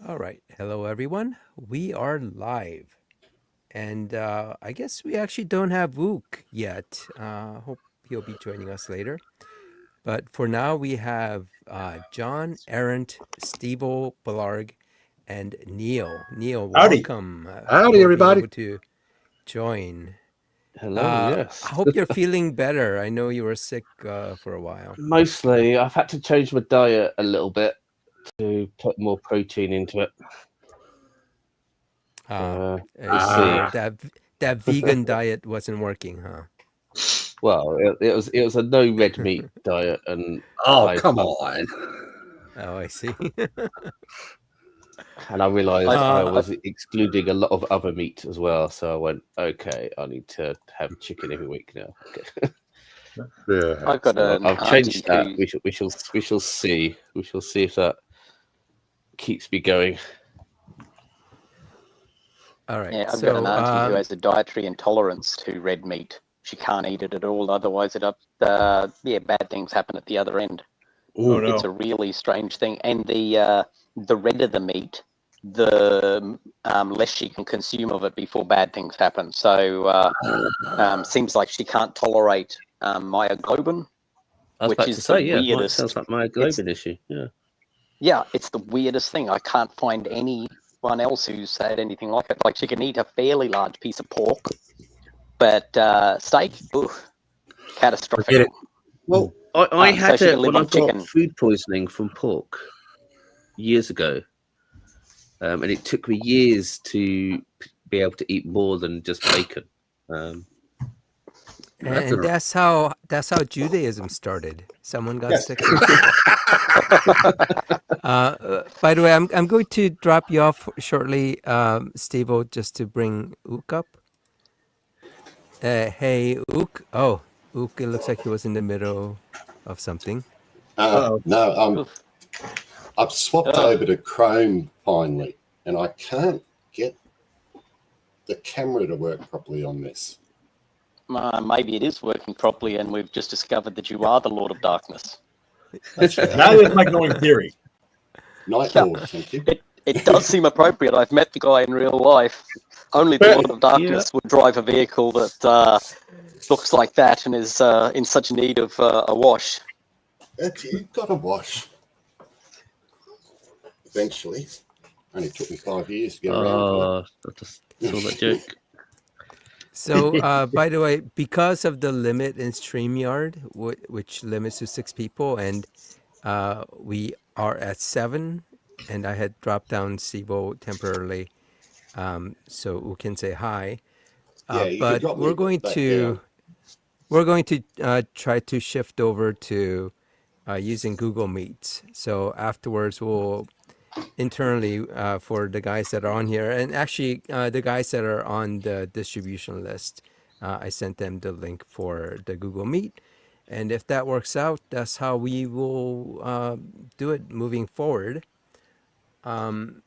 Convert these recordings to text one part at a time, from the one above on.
All right. Hello, everyone. We are live. And I guess we actually don't have Wook yet. Hope he'll be joining us later. But for now, we have John, Arendt, Stevo, Ballarg, and Neil. Neil, Howdy. welcome. Howdy, You'll be everybody. able to join. Hello, I yes. hope you're feeling better. I know you were sick for a while. Mostly, I've had to change my diet a little bit to put more protein into it. We'll see. That vegan diet wasn't working, huh? Well, it was a no red meat diet, and Come on. Oh, I see. I realised I Uh, was excluding a lot of other meat as well. So I went, okay, I need to have chicken every week now. Okay. Yeah. I've got So an I've auntie changed that. who, We shall see. We shall see if that keeps me going. all right. yeah, I've got So, an auntie who has a dietary intolerance to red meat. She can't eat it at all, otherwise bad things happen at the other end. Oh no. It's a really strange thing, and the redder the meat, the less she can consume of it before bad things happen. So seems like she can't tolerate myoglobin, I was which about is to say, the yeah, it weirdest. sounds like my globin issue. Yeah. Yeah, it's the weirdest thing. I can't find anyone else who's said anything like it. Like, she can eat a fairly large piece of pork, but steak, catastrophic. Forget it. Well, I So had she it can live when I on chicken. got food poisoning from pork years ago, and it took me years to be able to eat more than just bacon. and that's how Judaism started. Someone got Yes. sick. By the way, I'm going to drop you off shortly, Steve, just to bring Ook up. Hey, Ook. Oh, Ook. It looks like he was in the middle of something. No, Oof. I've swapped over to Chrome finally, and I can't get the camera to work properly on this. Maybe it is working properly, and we've just discovered that you are the Lord of Darkness. That's right. That is my going theory. Night Yeah. Lord, thank you. It does seem appropriate. I've met the guy in real life. Only the Lord of Darkness would drive a vehicle that looks like that and is in such need of a wash. You've got to wash. Eventually. Only took me 5 years to get around to it. I just saw that joke. So, by the way, because of the limit in StreamYard, which limits to 6 people, and we are at 7, and I had dropped down Sibo temporarily, so we can say hi. Yeah, you can But drop we're me going back to down. we're going to try to shift over to using Google Meets. So afterwards, we'll internally for the guys that are on here, and actually the guys that are on the distribution list, I sent them the link for the Google Meet, and if that works out, that's how we will do it moving forward. And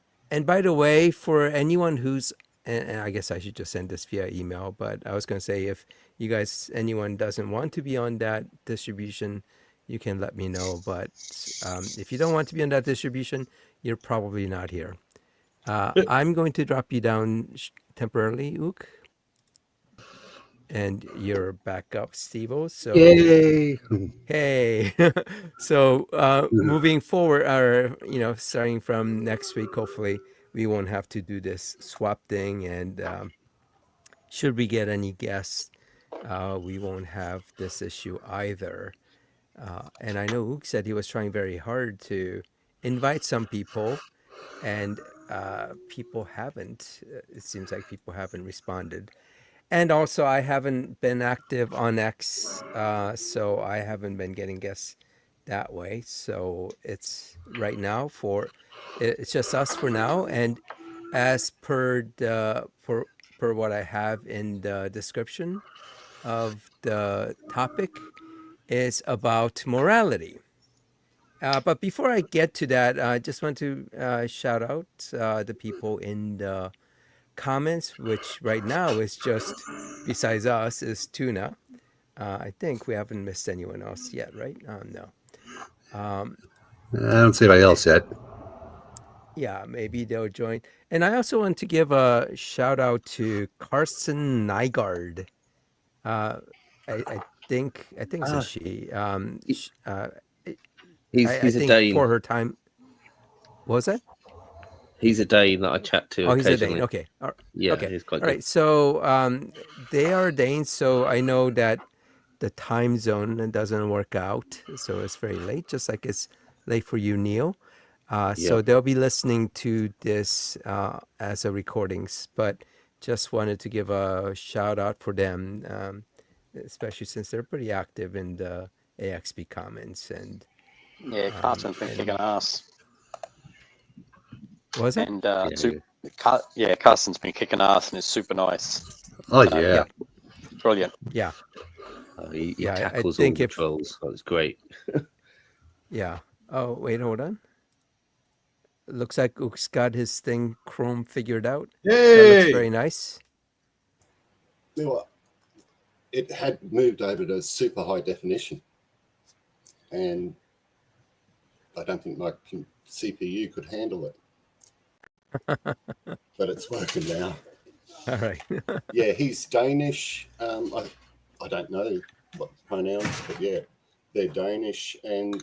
by the way, for anyone who's, and I guess I should just send this via email, but I was going to say, if you guys, anyone doesn't want to be on that distribution, you can let me know. But if you don't want to be on that distribution, you're probably not here. I'm going to drop you down temporarily, Ook. And you're back up, Stevo. So Yay. hey, so moving forward, or starting from next week, hopefully we won't have to do this swap thing. And should we get any guests, we won't have this issue either. And I know Ook said he was trying very hard to invite some people, and people haven't. It seems like people haven't responded. And also, I haven't been active on X, so I haven't been getting guests that way. So it's right now it's just us for now. And as per per what I have in the description of the topic, is about morality. But before I get to that, I just want to shout out the people in the comments, which right now is just, besides us, is Tuna. I think we haven't missed anyone else yet, right? No. I don't see anybody else yet. yeah, maybe they'll join. And I also want to give a shout out to Carson Nygaard. Uh, I think it's a Ah, she. he, I I he's a think Dane. for her time, what was that? He's a Dane that I chat to Oh, he's a Dane. occasionally. Okay. Yeah, Okay. he's quite All good. right. So they are Danes, so I know that the time zone doesn't work out. So it's very late, just like it's late for you, Neil. Yeah. So they'll be listening to this as a recordings, but just wanted to give a shout out for them, especially since they're pretty active in the AXP comments Yeah, Carson's been kicking and ass, what was that? and Yeah. yeah, Carson's been kicking ass and is super nice. Oh, So yeah. Yeah, brilliant. yeah, He yeah. I tackles all think the if trolls. That's great. yeah. Oh wait, hold on. Looks like Ook's got his thing Chrome figured out. That looks Yay! very nice. You know what? It had moved over to super high definition, and I don't think my CPU could handle it, but it's working now. All right. Yeah, he's Danish. I don't know what pronouns, but yeah, they're Danish, and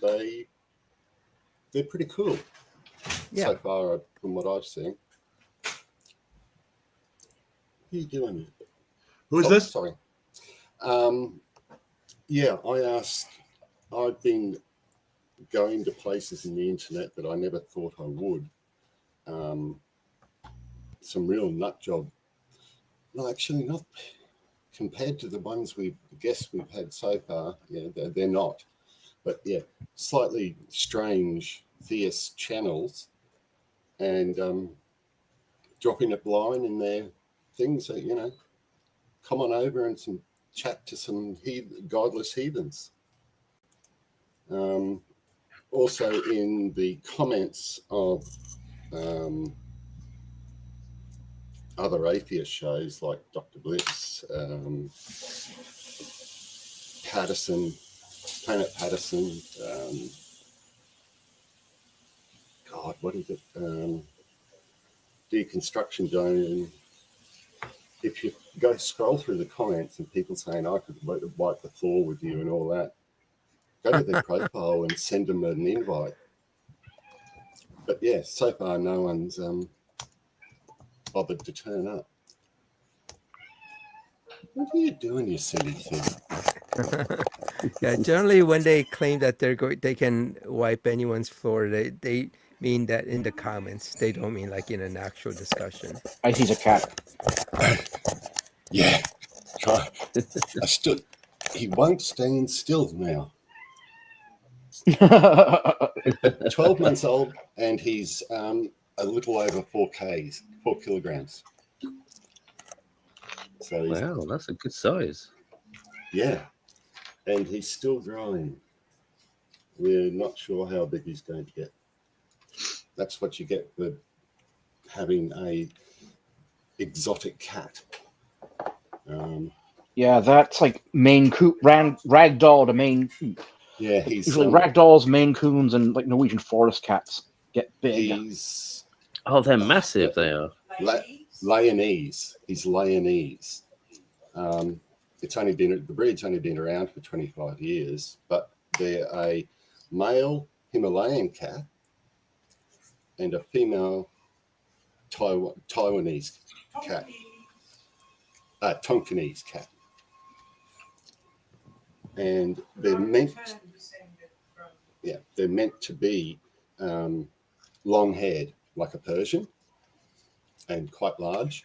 they're pretty cool Yeah. so far from what I've seen. What are you doing? Who's this? Sorry. Yeah, I've been going to places in the internet that I never thought I would. Some real nut job. No, actually, not compared to the ones we've had so far. Yeah, they're not. But yeah, slightly strange theist channels and dropping a line in their things that, come on over and some chat to some godless heathens. Also in the comments of other atheist shows like Dr. Blitz, Planet Patterson, God, what is it? Deconstruction Zone. If you go scroll through the comments and people saying I could wipe the floor with you and all that, go to their profile and send them an invite. But yeah, so far no one's bothered to turn up. What are you doing, you silly thing? Yeah, generally when they claim that they can wipe anyone's floor, they mean that in the comments. They don't mean like in an actual discussion. Icy's a cat. Yeah, try. He won't stand still now. 12 months old, and he's a little over 4 kilograms. So he's, Wow, that's a good size. yeah, and he's still growing. We're not sure how big he's going to get. That's what you get for having a exotic cat. Yeah, that's like Maine Coon, ragdoll to Maine. Yeah, Like, he's usually ragdolls, Maine Coons, and like Norwegian forest cats get big. he's Oh, they're massive. They are. Lyonese. He's Lyonese. The breed's only been around for 25 years, but they're a male Himalayan cat and a female Taiwanese cat, Tonkinese cat, and they're meant to be long-haired like a Persian and quite large.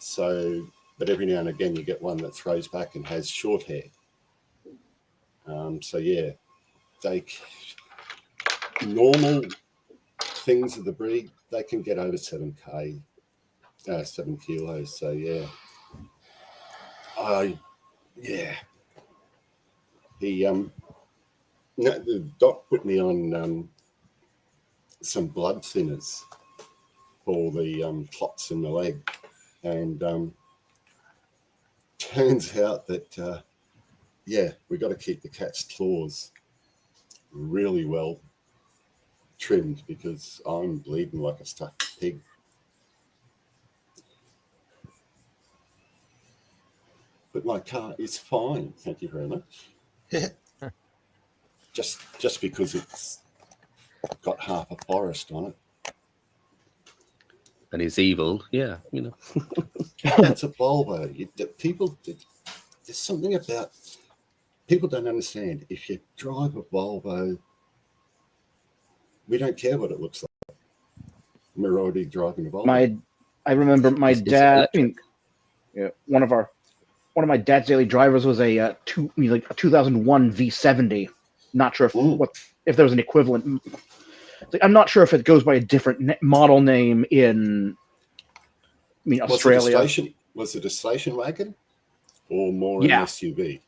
So, but every now and again you get one that throws back and has short hair. So yeah, normal things of the breed, they can get over 7 kilos. So yeah, the doc put me on some blood thinners for the clots in the leg, and turns out that we got to keep the cat's claws really well trimmed because I'm bleeding like a stuck pig. But my car is fine, thank you very much. just because it's got half a forest on it. And it's evil, yeah, you know. It's a Volvo. There's something about people don't understand. If you drive a Volvo, we don't care what it looks like. We're already driving a Volvo. I remember my It's dad. I electric. mean, one of my dad's daily drivers was a 2001 V70. Not sure if there was an equivalent. I'm not sure if it goes by a different model name in Australia. Was it a station wagon or more Yeah. an SUV?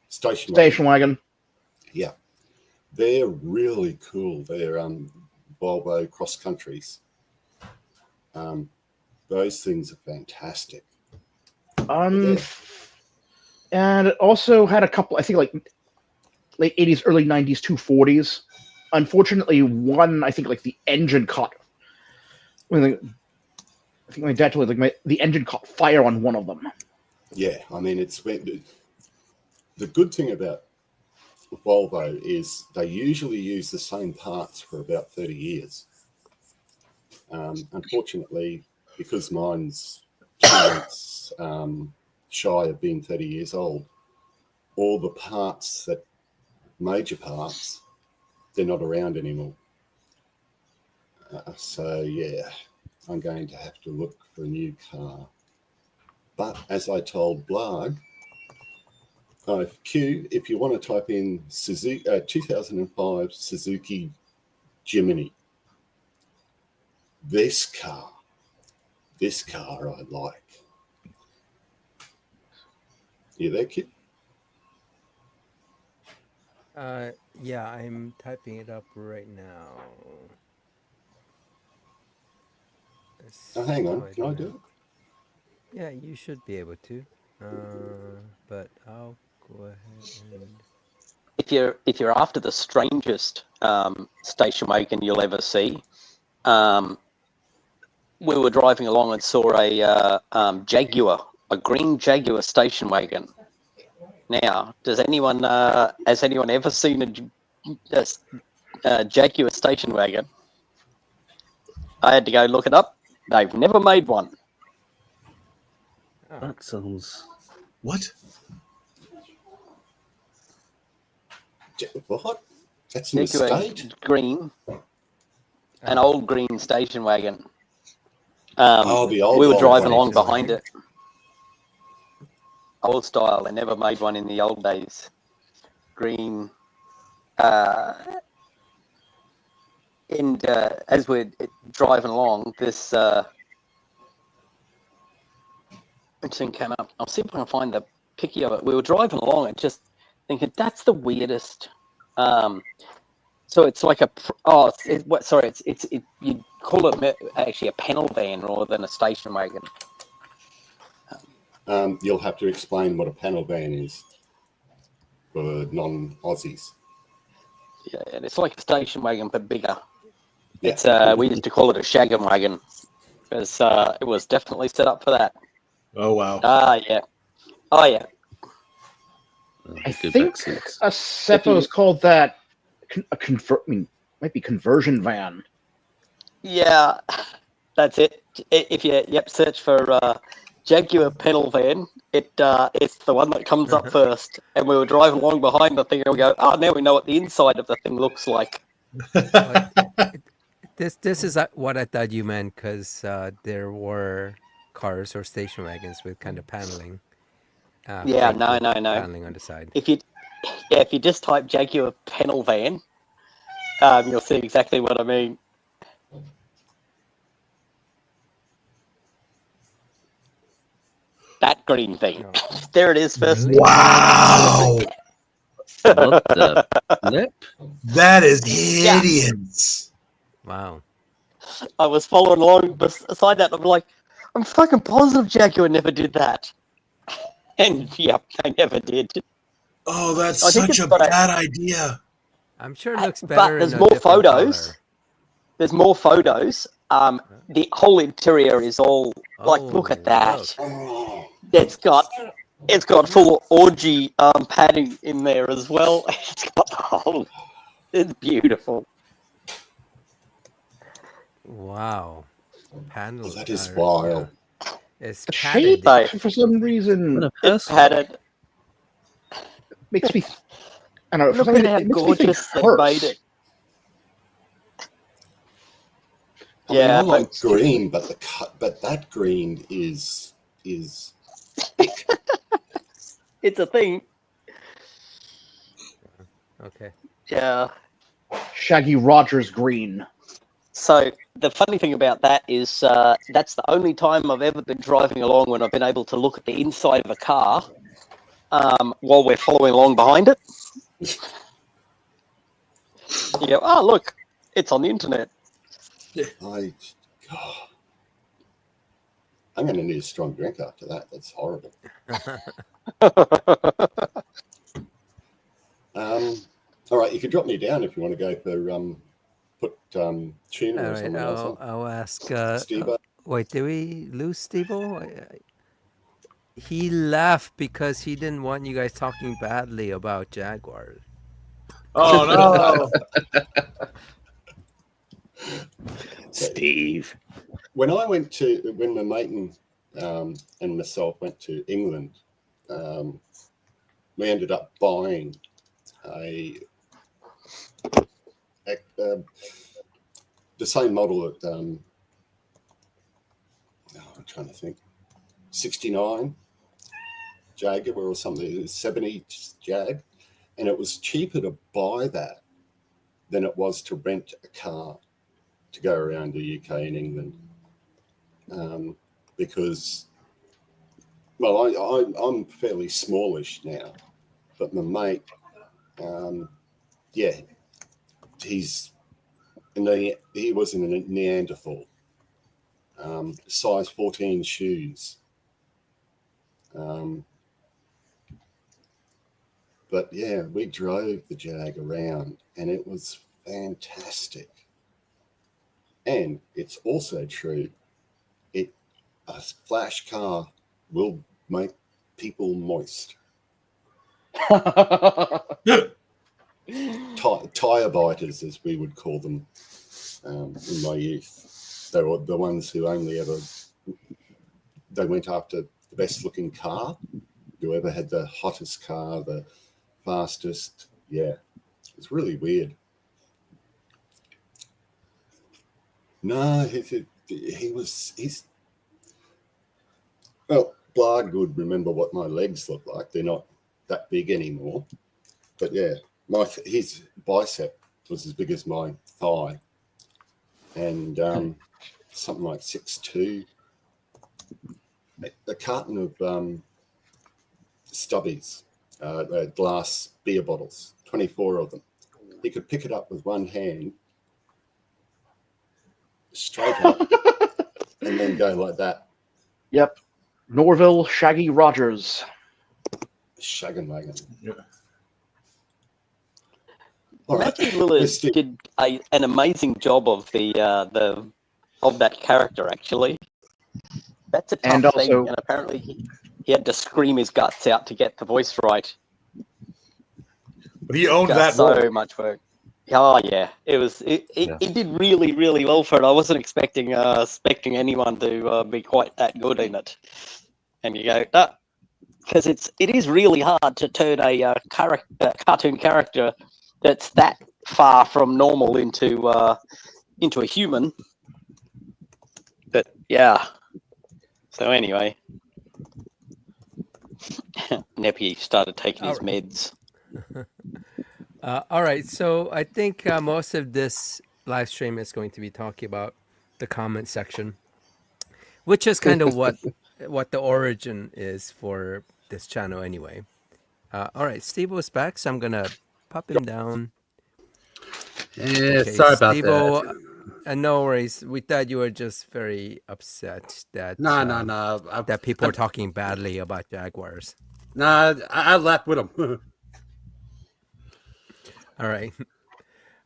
Station wagon. Yeah, they're really cool. They're Volvo cross countries. Those things are fantastic. And it also had a couple, I think, like late 80s, early 90s 240s. Unfortunately, one, I think, like the engine caught. I think my dad told me the engine caught fire on one of them. Yeah, I mean, the good thing about Volvo is they usually use the same parts for about 30 years. Unfortunately, because mine's 2 months shy of being 30 years old, all the parts major parts, they're not around anymore. So yeah, I'm going to have to look for a new car. But as I told Blarg, Q, if you want to type in 2005 Suzuki Jimny, this car I like. You there, Q? Yeah, I'm typing it up right now. Hang on, can I do it? Yeah, you should be able to. But I'll go ahead and. If you're after the strangest station wagon you'll ever see, we were driving along and saw a Jaguar, a green Jaguar station wagon. Now, has anyone ever seen a Jaguar station wagon? I had to go look it up. They've never made one. Oh. That sounds... What? What? That's an Jaguar estate? green, an old green station wagon. The old we were old driving one. along behind it. Old style. They never made one in the old days. Green. And as we're driving along, this thing came up. I'll see if I can find the picky of it. We were driving along and just thinking, that's the weirdest. So it's like you'd call it actually a panel van rather than a station wagon. You'll have to explain what a panel van is for non-Aussies. Yeah, and it's like a station wagon but bigger. Yeah. It's we used to call it a shaggin' wagon because it was definitely set up for that. Oh, wow. Yeah. Oh yeah. I think a Seppo's called that might be conversion van. Yeah, that's it. If you search for Jaguar pedal van, it's the one that comes up first. And we were driving along behind the thing, and we go, oh, now we know what the inside of the thing looks like. This is what I thought you meant, because there were cars or station wagons with kind of paneling. No. Paneling on the side. If you just type Jaguar panel van, you'll see exactly what I mean. That green thing. Oh. There it is first. Really? Wow. What the flip? That is hideous. Wow. I was following along beside that. I'm like, I'm fucking positive Jaguar never did that. And yeah, I never did. Oh, that's I think such it's a got bad idea. I'm sure it looks but better there's in a more different photos. color. There's more photos. The whole interior is all like, look at that. Oh, It's got full orgy padding in there as well. It's got the whole. It's beautiful. Wow. Panels that is are, wild. yeah, it's The padded. shape, for some reason, What a It's person. padded. makes me. I don't know. For Look some at reason, how it makes me think gorgeous they hearse. made it. I mean, Yeah, I like but green, but but that green is thick. it's a thing. Okay. Yeah. Shaggy Rogers green. So the funny thing about that is that's the only time I've ever been driving along when I've been able to look at the inside of a car while we're following along behind it. You go, oh, look, it's on the internet. God, I'm going to need a strong drink after that. That's horrible. All right, you can drop me down if you want to go for put tuna All or right. something else on. I'll ask. Steve, Wait, did we lose Steve-O? He left because he didn't want you guys talking badly about Jaguars. Oh no! Steve. when my mate and myself went to England, we ended up buying the same model that I'm trying to think, 69 Jaguar or something, 70 Jag, and it was cheaper to buy that than it was to rent a car to go around the UK and England, because, well, I'm fairly smallish now, but my mate, yeah, he was in a Neanderthal, size 14 shoes. But yeah, we drove the Jag around and it was fantastic. And it's also true, a flash car will make people moist. Tire biters, as we would call them in my youth. They were the ones who they went after the best looking car, whoever had the hottest car, the fastest. Yeah, it's really weird. No, he's well, Blard would remember what my legs look like. They're not that big anymore. But yeah, his bicep was as big as my thigh, and something like 6'2". A carton of Stubbies, glass beer bottles, 24 of them. He could pick it up with one hand, straight up, and then go like that. Yep. Norville Shaggy Rogers. Shaggin' wagon. Yeah. All right. Matthew Lillard did an amazing job of of that character. Actually, that's a tough And thing, also- and apparently he had to scream his guts out to get the voice right. But he owned Just that so role. much work. Oh yeah, he did really, really well for it. I wasn't expecting anyone to be quite that good in it. And you go, because it is really hard to turn a cartoon character that's that far from normal into a human. But yeah. So anyway, Neppy started taking his meds. All right, so I think most of this live stream is going to be talking about the comment section, which is kind of what the origin is for this channel anyway. All right, Steve was back, so I'm gonna pop him down. Yeah, Okay, sorry about Steve-O, that. no worries. We thought you were just very upset that No. that people are talking badly about Jaguars. I laughed with him. All right.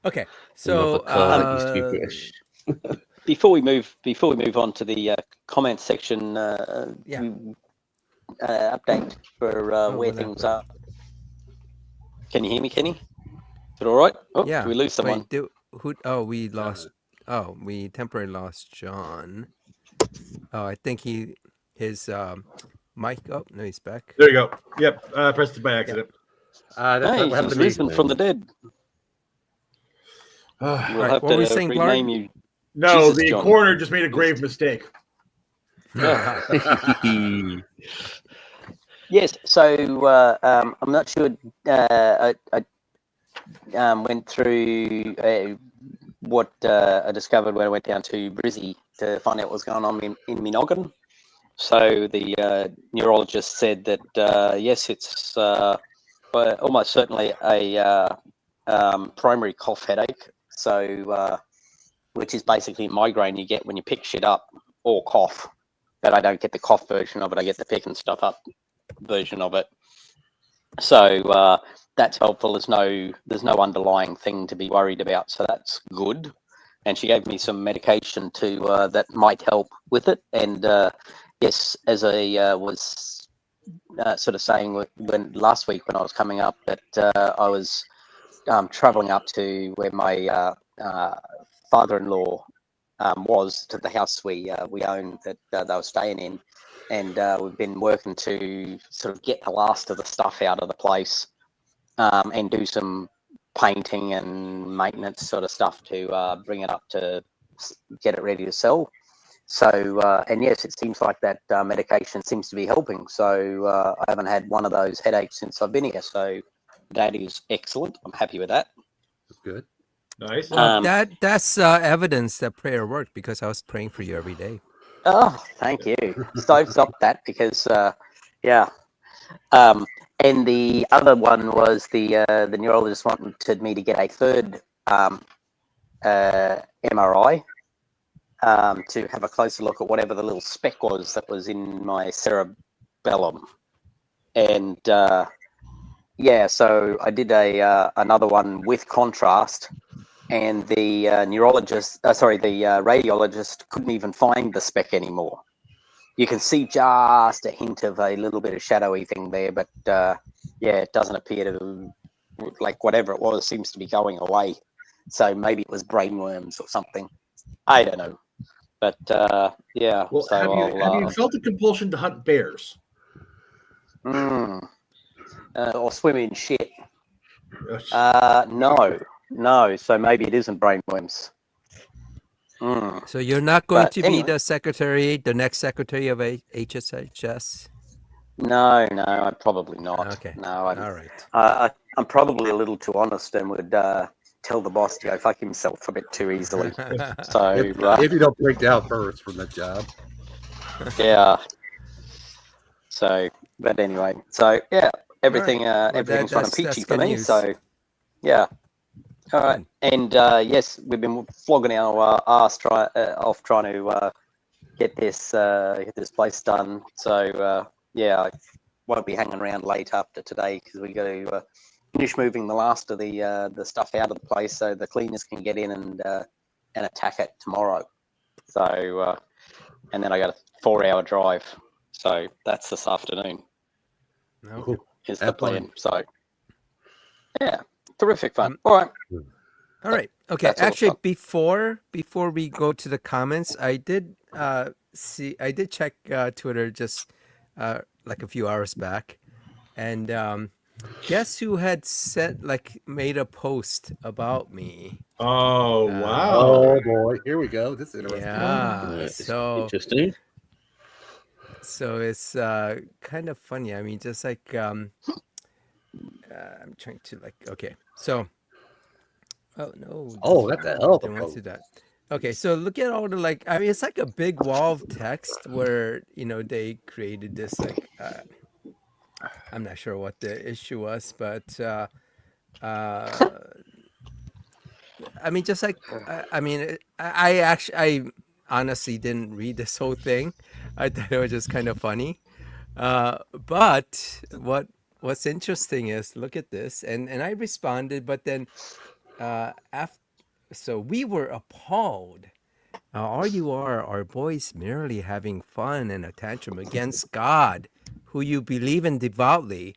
Okay, Another so car that used to be British. Before we move on to the comment section, Yeah. update for where whatever. things are. Can you hear me, Kenny? Is it all right? Oh, Yeah. did we lose someone? Wait, we lost. Oh, we temporarily lost John. Oh, I think his mic. Oh no, he's back. There you go. Yep, I pressed it by accident. That's Hey, what happened he's to me. risen from the dead. We'll Right, have what were you to saying, rename Blarg? you. No, Jesus, the John. coroner just made a grave mistake. Yes, so I'm not sure. I went through what I discovered when I went down to Brizzy to find out what was going on in my noggin. So the neurologist said that yes, it's almost certainly a primary cough headache. So which is basically a migraine you get when you pick shit up or cough. But I don't get the cough version of it. I get the picking stuff up version of it. So that's helpful. There's no underlying thing to be worried about. So that's good. And she gave me some medication to that might help with it. And yes, as I was sort of saying when last week when I was coming up, that I was traveling up to where my father-in-law was, to the house we own that they were staying in, and we've been working to sort of get the last of the stuff out of the place and do some painting and maintenance sort of stuff to bring it up to get it ready to sell. So and yes, it seems like that medication seems to be helping. So I haven't had one of those headaches since I've been here. So that is excellent. I'm happy with that. That's good. Nice. Well, that's evidence that prayer worked because I was praying for you every day. Oh, thank you. Stop that because yeah. And the other one was the neurologist wanted me to get a third MRI to have a closer look at whatever the little speck was that was in my cerebellum. And yeah, so I did another one with contrast, and the radiologist couldn't even find the speck anymore. You can see just a hint of a little bit of shadowy thing there, but yeah, it doesn't appear to, like, whatever it was seems to be going away. So maybe it was brainworms or something. I don't know. But yeah. Well, So have you felt a compulsion to hunt bears? or swim in shit? No. So maybe it isn't brainworms. So you're not going But to anyway. be the next secretary of HSHS? No, I'm probably not. Okay. No, All right. I'm probably a little too honest and would tell the boss to go fuck himself a bit too easily. So if you don't break down first from that job. yeah. So, but anyway, so yeah, everything everything's running peachy for me. News. So yeah. All right. And yes, we've been flogging our ass off trying to get this place done. So yeah, I won't be hanging around late after today because we got to finish moving the last of the stuff out of the place so the cleaners can get in and attack it tomorrow. So and then I got a 4-hour drive. So that's this afternoon. Okay. Is the plan. So yeah, terrific fun. All right. Okay. Actually, before we go to the comments, I did check Twitter just like a few hours back, and guess who had made a post about me? Oh wow! Oh boy, here we go. This is interesting. Yeah. So interesting. So it's kind of funny. I mean, just like I'm trying to okay. So oh no. Oh, that's a hell of a want to post. do that. Okay, so look at all the I mean, it's like a big wall of text where they created this I'm not sure what the issue was, but I mean, just like I mean, I honestly didn't read this whole thing. I thought it was just kind of funny. But what's interesting is look at this, and I responded, but then So we were appalled. All you are boys merely having fun and a tantrum against God, who you believe in devoutly.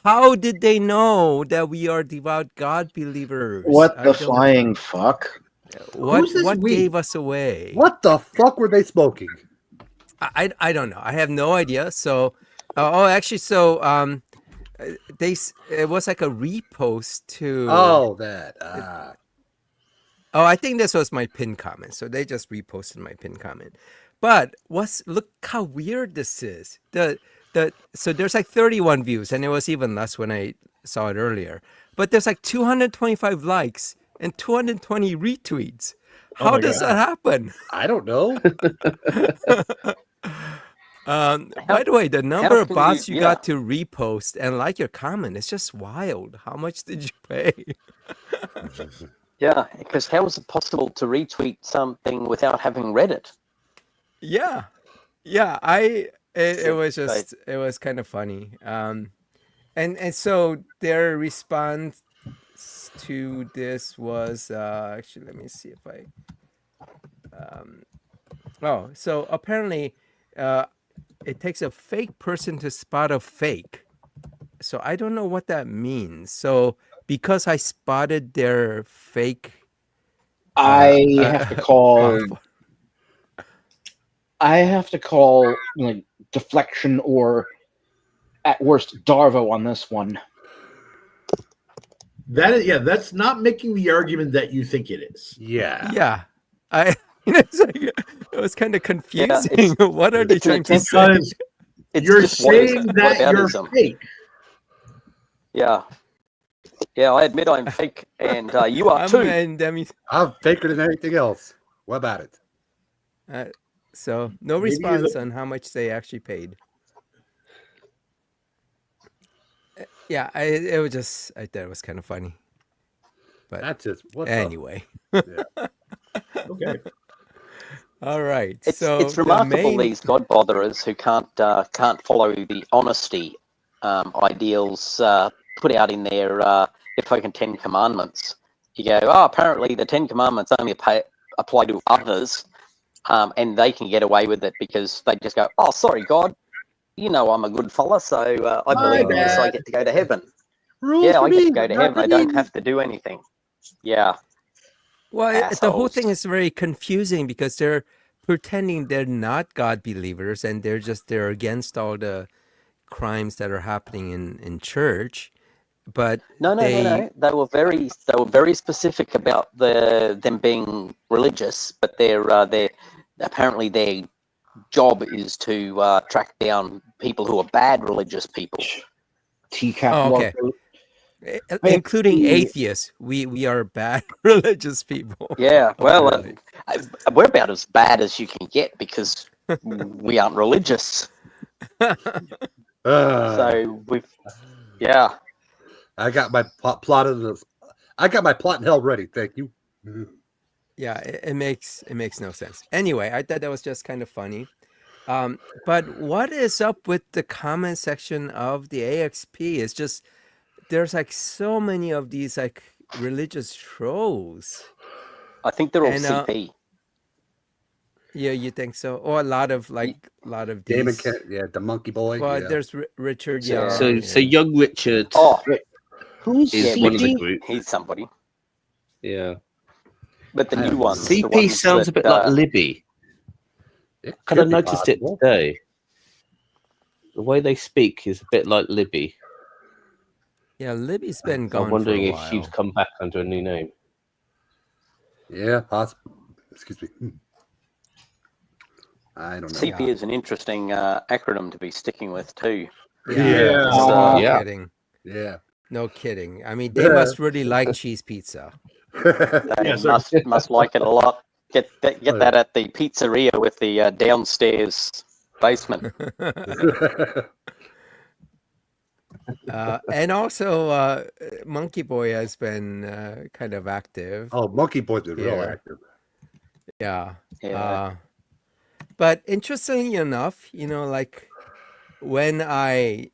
How did they know that we are devout God believers? What I the don't. flying fuck? Who's this What we? gave us away? What the fuck were they smoking? I don't know. I have no idea. So, actually, so it was like a repost to. Oh, that. Oh, I think this was my pin comment. So they just reposted my pin comment. But look how weird this is. So there's like 31 views, and it was even less when I saw it earlier. But there's like 225 likes and 220 retweets. Oh How my does God. that happen? I don't know. By the way, the number of can bots you- you got to repost and like your comment is just wild. How much did you pay? Yeah, because how is it possible to retweet something without having read it? Yeah, it was just it was kind of funny. And so their response to this was actually, let me see if I so apparently it takes a fake person to spot a fake. So I don't know what that means. So because I spotted their fake I have to call. bot- I have to call like deflection or, at worst, Darvo on this one. That is, yeah, that's not making the argument that you think it is. Yeah. yeah, I it's like, it was kind of confusing. it's- What are they it's an trying to attempt- say? Because It's you're just what is saying it? that What you're aboutism? fake. Yeah. Yeah, I admit I'm fake, and you are too. And Demi, I'm faker than anything else. What about it? so no Maybe you're response the- on how much they actually paid. Yeah, it was just I thought it was kind of funny. But That's just what anyway, Okay. all right. It's so it's the remarkable main- these God botherers who can't follow the honesty ideals put out in their fucking 10 Commandments. You go, oh, apparently the 10 Commandments only apply to others, and they can get away with it because they just go, oh, sorry, God, you know I'm a good fella, so I believe in this, I get to go to heaven. Rules Yeah, for I get me, to go to not heaven. for I don't me. have to do anything. Yeah. Well, the whole Assholes. thing is very confusing because they're pretending they're not God believers and they're against all the crimes that are happening in church. But No. They were very specific about them being religious, but their apparently their job is to track down people who are bad religious people. TCAP. Oh, okay. Including atheists, we are bad religious people. Yeah, well, Really. we're about as bad as you can get because we aren't religious. So yeah. I got my plot of this. I got my plot in hell ready. Thank you. Yeah, it makes no sense. Anyway, I thought that was just kind of funny. But what is up with the comment section of the AXP? It's just there's like so many of these like religious trolls. I think they're all And, CP. Yeah, you think so? Or a lot of Damon, these. yeah, the monkey boy. Well, yeah. there's Richard Yeah. Young. So young Richard Oh, Who's is yeah, one of the CP? group. he's somebody. Yeah. But the new ones, the CP ones sounds a that, bit like Libby. It Because I could be noticed possible. it today. The way they speak is a bit like Libby. Yeah, Libby's been I'm gone wondering for a if she's while. come back under a new name. Yeah, possible. Excuse me. I don't know. CP is an interesting acronym to be sticking with too. Yeah. No Yeah. kidding. Yeah. No kidding. I mean, they must really like cheese pizza. They Yeah, so- must like it a lot. Get that at the pizzeria with the downstairs basement. And also, Monkey Boy has been kind of active. Oh, Monkey Boy's been real Here. active. Yeah. Yeah. But interestingly enough, like when like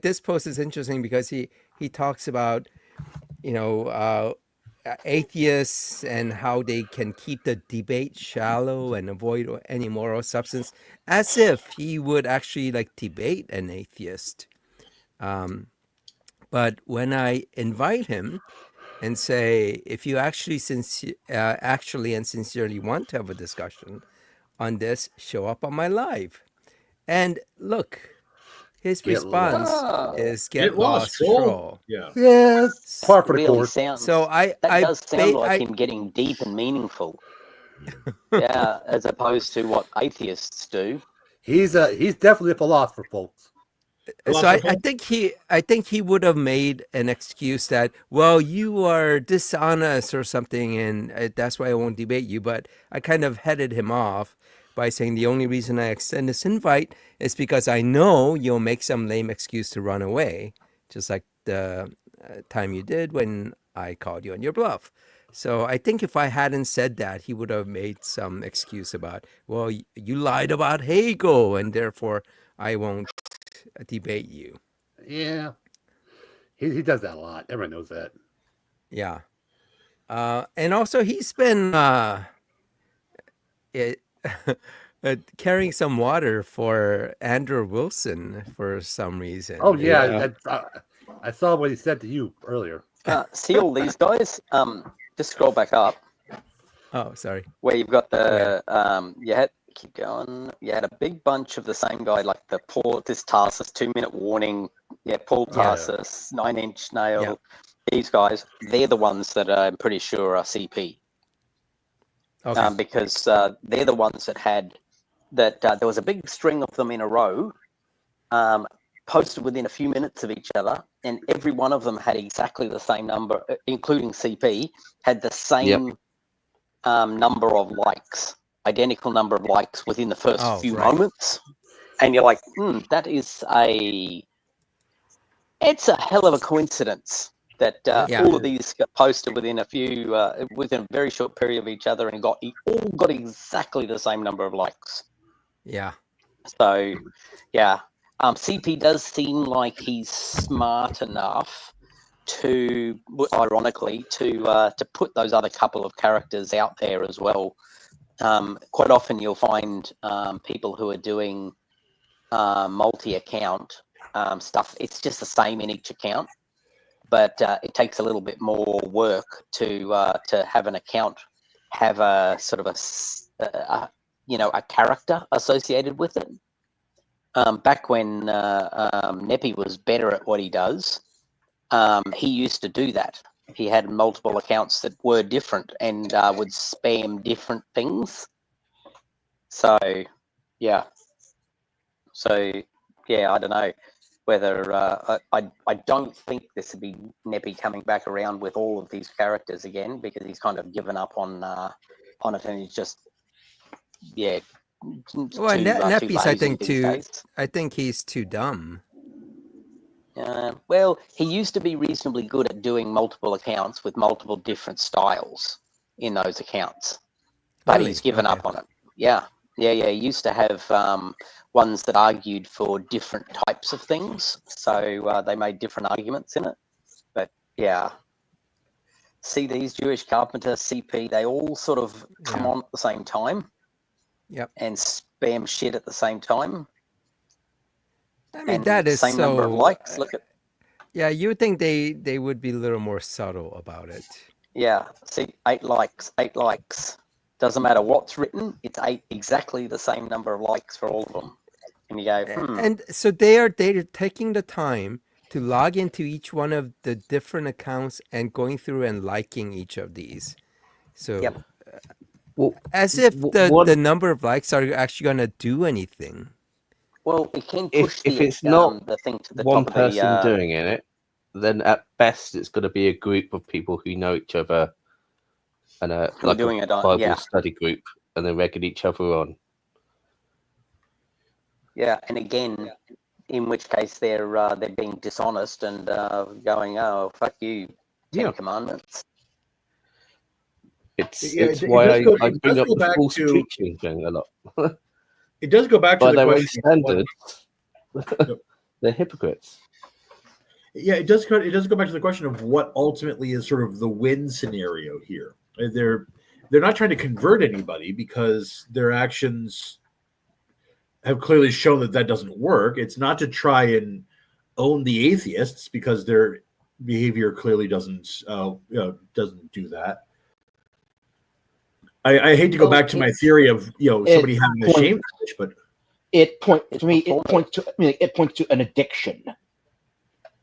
this post is interesting because he talks about atheists and how they can keep the debate shallow and avoid any moral substance, as if he would actually like debate an atheist. But when I invite him and say, if you actually actually and sincerely want to have a discussion on this, show up on my live. And look, his Get response lost. is Get lost, troll. Yeah. Yeah, par for the Really course. sounds. So that does sound like I him getting deep and meaningful. Yeah, as opposed to what atheists do. He's definitely a philosopher, folks. so I Philosopher? think he would have made an excuse that, well, you are dishonest or something, and that's why I won't debate you. But I kind of headed him off by saying the only reason I extend this invite is because I know you'll make some lame excuse to run away, just like the time you did when I called you on your bluff. So I think if I hadn't said that, he would have made some excuse about, well, you lied about Hegel, and therefore I won't debate you. Yeah, he does that a lot. Everyone knows that. Yeah. And also he's been it, carrying some water for Andrew Wilson for some reason. Oh yeah, Yeah. I saw what he said to you earlier. See all these guys? Just scroll back up Oh, sorry. where you've got the you had keep going. You had a big bunch of the same guy, like the this Tarsus 2-minute warning. Yeah, Paul Tarsus, 9-inch nail. Yeah. These guys, they're the ones that I'm pretty sure are CP. Okay. Because they're the ones that had that. There was a big string of them in a row, posted within a few minutes of each other, and every one of them had exactly the same number, including CP, had the same number of likes, identical number of likes within the first few moments. And you're like, that is it's a hell of a coincidence that all of these got posted within within a very short period of each other and all got exactly the same number of likes. Yeah. So, yeah. CP does seem like he's smart enough to, ironically, to put those other couple of characters out there as well. Quite often you'll find people who are doing multi-account stuff. It's just the same in each account, but it takes a little bit more work to have an account have a sort of a character associated with it. Back when Neppy was better at what he does, he used to do that. He had multiple accounts that were different and would spam different things. So, yeah. I don't know whether I don't think this would be Neppy coming back around with all of these characters again, because he's kind of given up on it, and he's just Well, Neppy's, I think he's too dumb. Well, he used to be reasonably good at doing multiple accounts with multiple different styles in those accounts, but he's given up on it. Yeah. He used to have ones that argued for different types of things, so they made different arguments in it. But yeah, see, these Jewish Carpenter, CP, they all sort of come on at the same time. Yep. And spam shit at the same time. I mean, that is same number of likes. Look at. Yeah, you would think they would be a little more subtle about it. Yeah. See, 8 likes. Doesn't matter what's written. It's 8 exactly the same number of likes for all of them. And you go, And so they're taking the time to log into each one of the different accounts and going through and liking each of these. So. Well, as if the number of likes are actually going to do anything. Well, it can push if it's not the thing to the one top person of the, doing it, then at best it's going to be a group of people who know each other and like doing a it on, Bible study group, and they're regging each other on. Yeah, and again, in which case they're being dishonest and going, oh, fuck you, 10 commandments. It's why I bring up the false preaching thing a lot. It does go back to by the their own question. standards. They're hypocrites. Yeah, it does. It does go back to the question of what ultimately is sort of the win scenario here. They're not trying to convert anybody because their actions have clearly shown that that doesn't work. It's not to try and own the atheists because their behavior clearly doesn't do that. I hate to go back to my theory of somebody having a shame switch, but it points to an addiction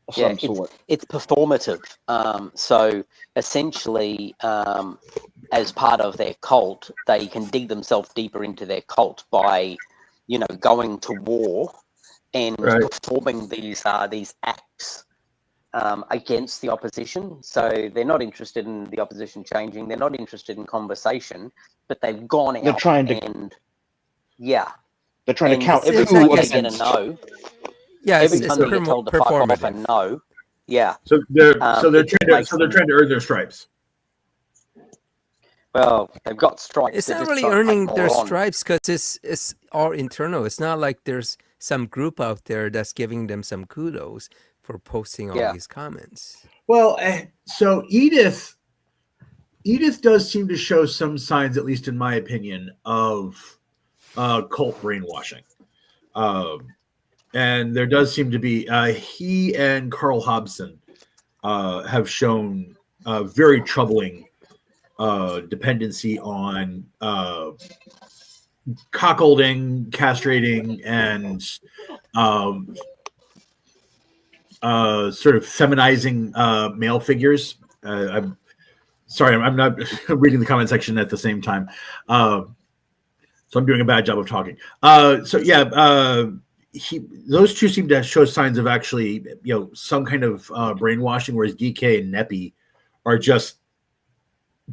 of some sort. It's performative. So essentially, as part of their cult, they can dig themselves deeper into their cult by, going to war and performing these acts against the opposition. So they're not interested in the opposition changing. They're not interested in conversation, but they've gone out. They're trying to count every time they get a no. Yeah, every time they get told to fuck off a no. Yeah. So they're trying to earn their stripes. Well, they've got stripes. It's not really earning their stripes because it's all internal. It's not like there's some group out there that's giving them some kudos for posting all these comments. Well, so Edith does seem to show some signs, at least in my opinion, of cult brainwashing. And there does seem to be he and Carl Hobson have shown very troubling dependency on cuckolding, castrating, and sort of feminizing male figures. I'm sorry, I'm not reading the comment section at the same time. So I'm doing a bad job of talking. Those two seem to show signs of actually, some kind of brainwashing, whereas DK and Neppy are just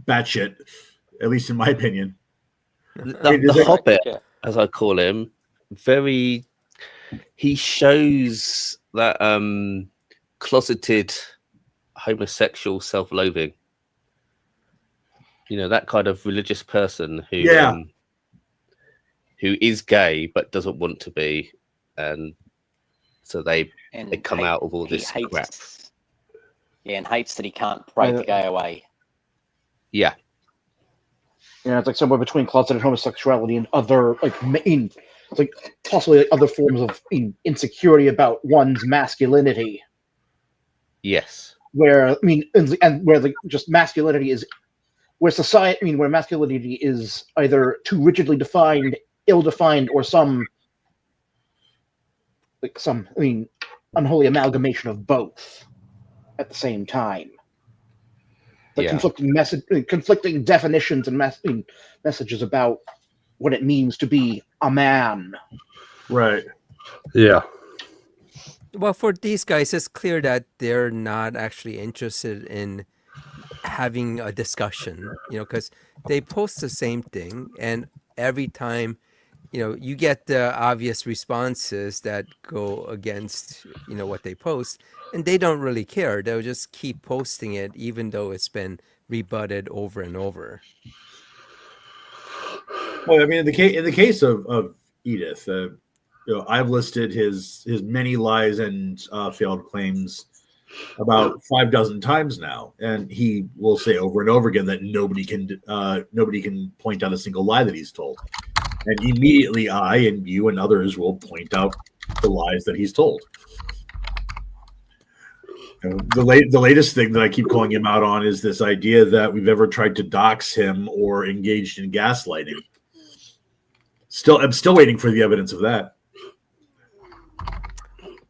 batshit, at least in my opinion. The Hobbit, as I call him, he shows that closeted homosexual self-loathing. That kind of religious person who is gay but doesn't want to be, and so they come out of all this crap. Yeah, and hates that he can't break the gay away. Yeah. It's like somewhere between closeted homosexuality and other possibly other forms of insecurity about one's masculinity. Yes. Where just masculinity is where society. Where masculinity is either too rigidly defined, ill-defined, or some unholy amalgamation of both at the same time. Conflicting definitions and messages about what it means to be a man. Right. Yeah. Well, for these guys, it's clear that they're not actually interested in having a discussion, because they post the same thing, and every time, you get the obvious responses that go against, what they post, and they don't really care. They'll just keep posting it, even though it's been rebutted over and over. Well, I mean, in the case of Edith, I've listed his many lies and failed claims about 6 times now, and he will say over and over again that nobody can point out a single lie that he's told, and immediately I and you and others will point out the lies that he's told. The latest thing that I keep calling him out on is this idea that we've ever tried to dox him or engaged in gaslighting. I'm still waiting for the evidence of that.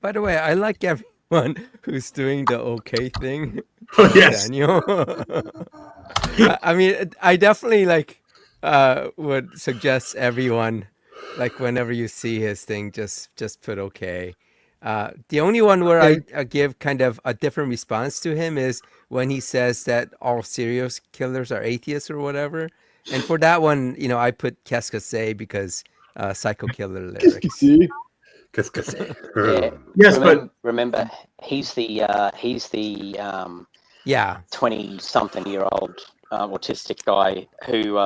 By the way, I like everyone who's doing the okay thing. Oh, yes. Daniel. I mean, I definitely would suggest everyone, whenever you see his thing, just put okay. The only one where I give kind of a different response to him is when he says that all serial killers are atheists or whatever. And for that one, I put qu'est-ce que c'est because Psycho Killer lyrics. Qu'est-ce que c'est? Yes, remember, he's the 20-something-year-old autistic guy who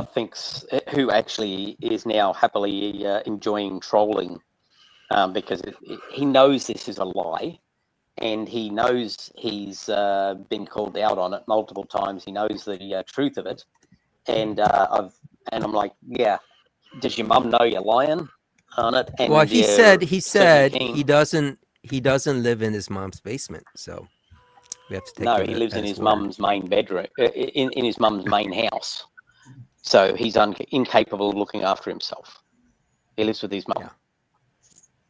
actually is now happily enjoying trolling. Because he knows this is a lie, and he knows he's been called out on it multiple times. He knows the truth of it, and I'm like, yeah. Does your mum know you're lying on it? And Well, he said so he doesn't live in his mom's basement, so we have to take no, him he lives at in his his word. mum's main bedroom, in his mum's main house. So he's incapable of looking after himself. He lives with his mum. Yeah.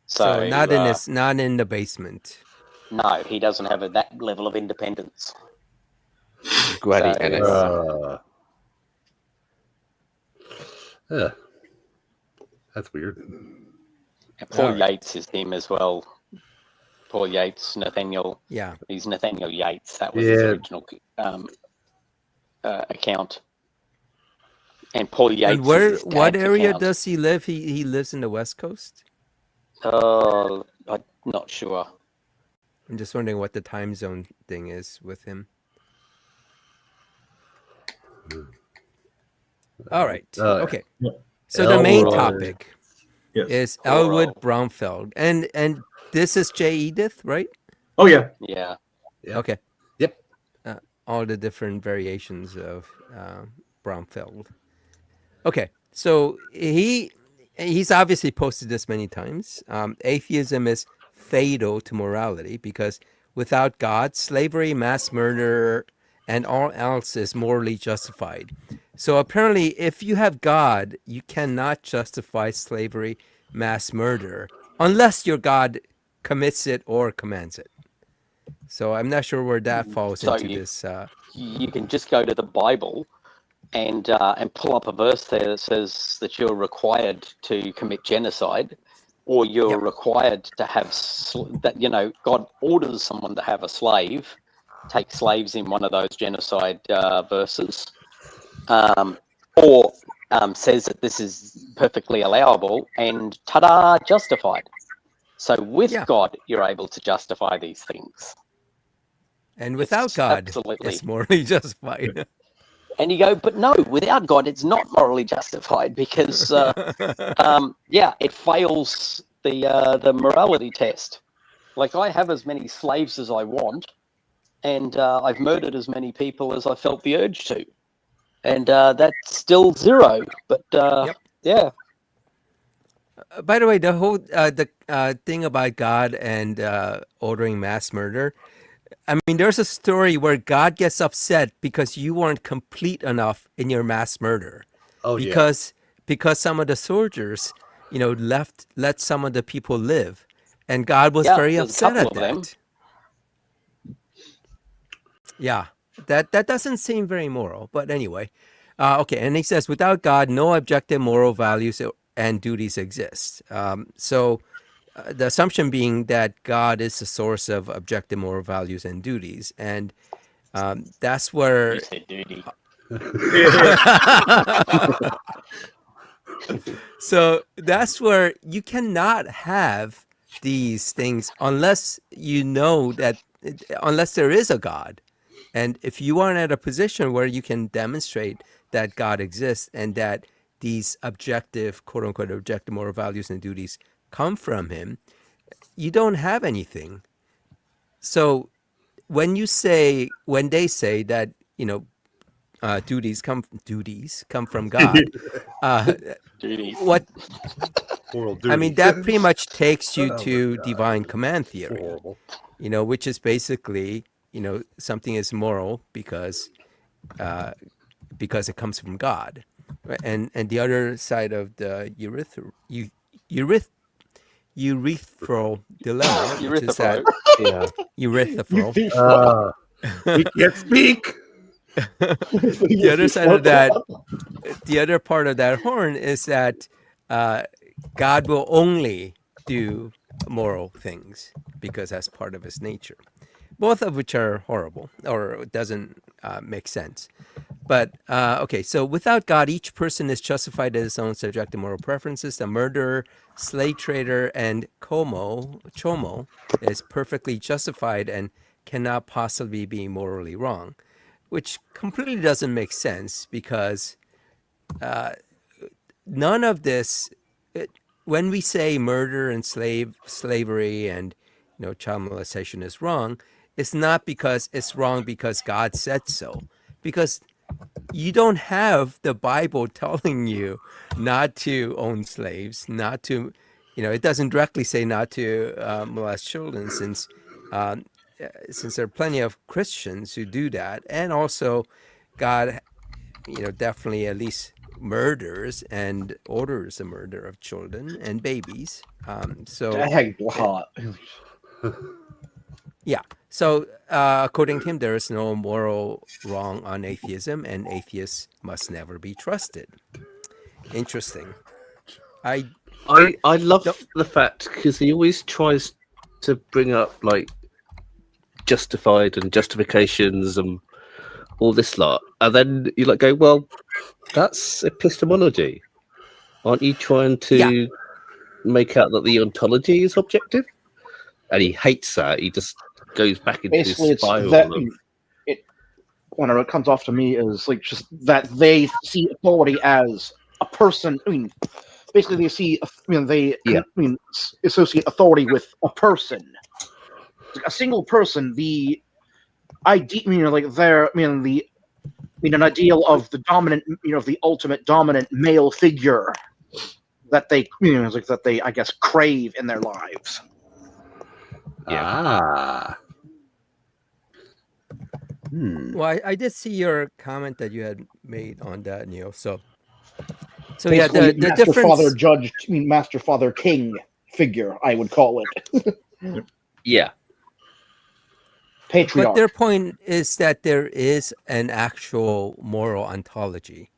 So not in the basement. No, he doesn't have that level of independence. Granny So, Ennis. Yeah. That's weird. Paul All right. Yates is him as well. Paul Yates, Nathaniel. Yeah. He's Nathaniel Yates. That was his original account. And Paul Yates. And where? Is his What dad's area account. does he live? He lives in the West Coast. Oh, I'm not sure. I'm just wondering what the time zone thing is with him. All right. Okay. So the main topic is Elwood Braunfeld, and this is J. Edith, right? Oh yeah. Yeah. Okay. Yep. All the different variations of Braunfeld. Okay. So he's obviously posted this many times. Atheism is fatal to morality because without God, slavery, mass murder, and all else is morally justified. So apparently, if you have God, you cannot justify slavery, mass murder, unless your God commits it or commands it. So I'm not sure where that falls into this. You can just go to the Bible and pull up a verse there that says that you're required to commit genocide, or you're required to have that. God orders someone to have a slave, take slaves in one of those genocide verses, or says that this is perfectly allowable, and ta-da, justified. So with God, you're able to justify these things. And without God, absolutely. It's morally justified. And you go, but no, without God, it's not morally justified because, it fails the morality test. Like, I have as many slaves as I want, and I've murdered as many people as I felt the urge to, and that's still zero. But yeah. By the way, the whole thing about God and ordering mass murder. I mean, there's a story where God gets upset because you weren't complete enough in your mass murder. Oh, because some of the soldiers, let some of the people live, and God was very upset at that. Yeah, that doesn't seem very moral, but anyway, okay. And he says, without God, no objective moral values and duties exist. So the assumption being that God is the source of objective moral values and duties, and that's where. You said duty. So that's where you cannot have these things unless unless there is a God. And if you aren't at a position where you can demonstrate that God exists and that these objective, quote unquote, objective moral values and duties come from him, you don't have anything. So when they say that, duties come from God, what I mean, that pretty much takes you to divine command theory, which is basically, something is moral because it comes from God, right? And the other side of the urethral dilemma, which is that urethral. We can't speak. The other side of that, the other part of that horn is that God will only do moral things because that's part of his nature, both of which are horrible or doesn't make sense. But okay, so without God, each person is justified in his own subjective moral preferences. The murderer, slave trader, and chomo is perfectly justified and cannot possibly be morally wrong, which completely doesn't make sense because none of this, when we say murder and slavery and child molestation is wrong, it's not because it's wrong because God said so, because you don't have the Bible telling you not to own slaves, not to, it doesn't directly say not to molest children, since there are plenty of Christians who do that, and also God, definitely at least murders and orders the murder of children and babies. Yeah. So according to him, there is no moral wrong on atheism, and atheists must never be trusted. Interesting. I love the fact, because he always tries to bring up like justified and justifications and all this lot, and then you like go, well, that's epistemology. Aren't you trying to make out that the ontology is objective? And he hates that. He just goes back into this spiral. Whenever it comes off to me is like just that they see authority as a person. I mean, basically they see, associate authority with a person, a single person. The idea, an ideal of the dominant, of the ultimate dominant male figure that they, that they, I guess, crave in their lives. Ah. Well, I did see your comment that you had made on that, Neil. So yeah, the master difference... father judge, master father king figure, I would call it. Yeah. Patriarch. But their point is that there is an actual moral ontology.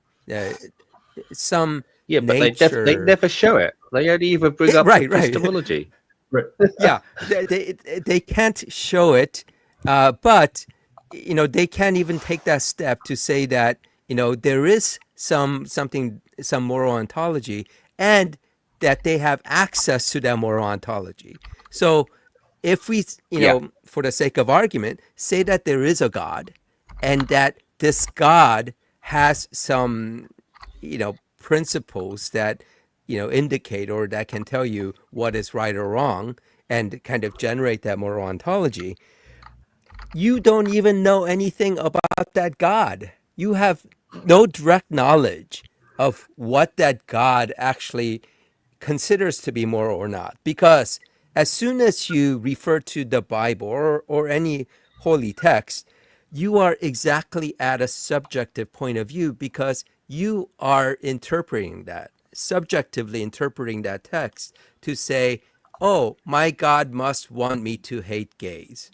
Some but nature... they never show it. They only even bring up epistemology. Right. Yeah, they can't show it, but they can't even take that step to say that there is some moral ontology, and that they have access to that moral ontology. So if we, for the sake of argument, say that there is a God, and that this God has some, principles that, indicate or that can tell you what is right or wrong, and kind of generate that moral ontology, you don't even know anything about that God. You have no direct knowledge of what that God actually considers to be moral or not. Because as soon as you refer to the Bible or any holy text, you are exactly at a subjective point of view, because you are interpreting that, subjectively interpreting that text to say, oh, my God must want me to hate gays.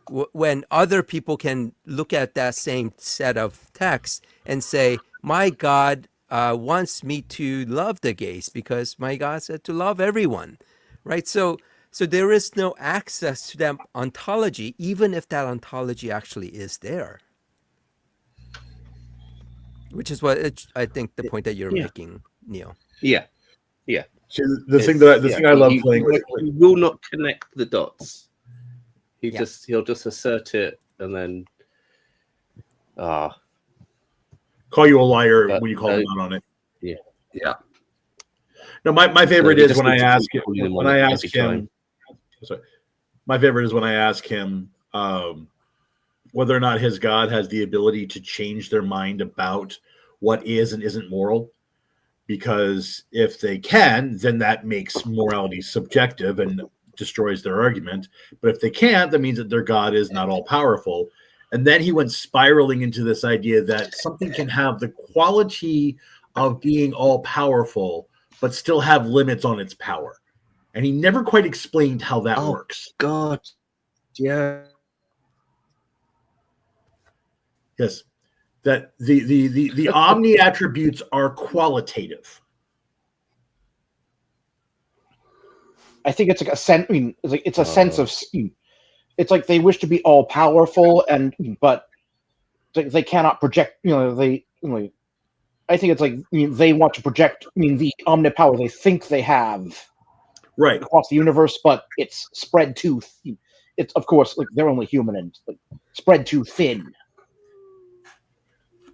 When other people can look at that same set of text and say, my God wants me to love the gays because my God said to love everyone, right? So there is no access to that ontology, even if that ontology actually is there. Which is what I think the point that you're making, Neil. Yeah. So the thing I love playing with, he will not connect the dots. He'll just assert it and then call you a liar when you call him out on it. Yeah. No, my favorite is when I ask him. My favorite is when I ask him whether or not his God has the ability to change their mind about what is and isn't moral. Because if they can, then that makes morality subjective and destroys their argument. But if they can't, that means that their God is not all powerful. And then he went spiraling into this idea that something can have the quality of being all powerful, but still have limits on its power. And he never quite explained how that works. God. Yeah. Yes. That the omni attributes are qualitative. I think it's like a sense. I mean, it's a sense of. It's like they wish to be all powerful, but they cannot project. I think it's like they want to project. The omnipower they think they have, right, across the universe, but it's spread too. It's of course like they're only human and spread too thin.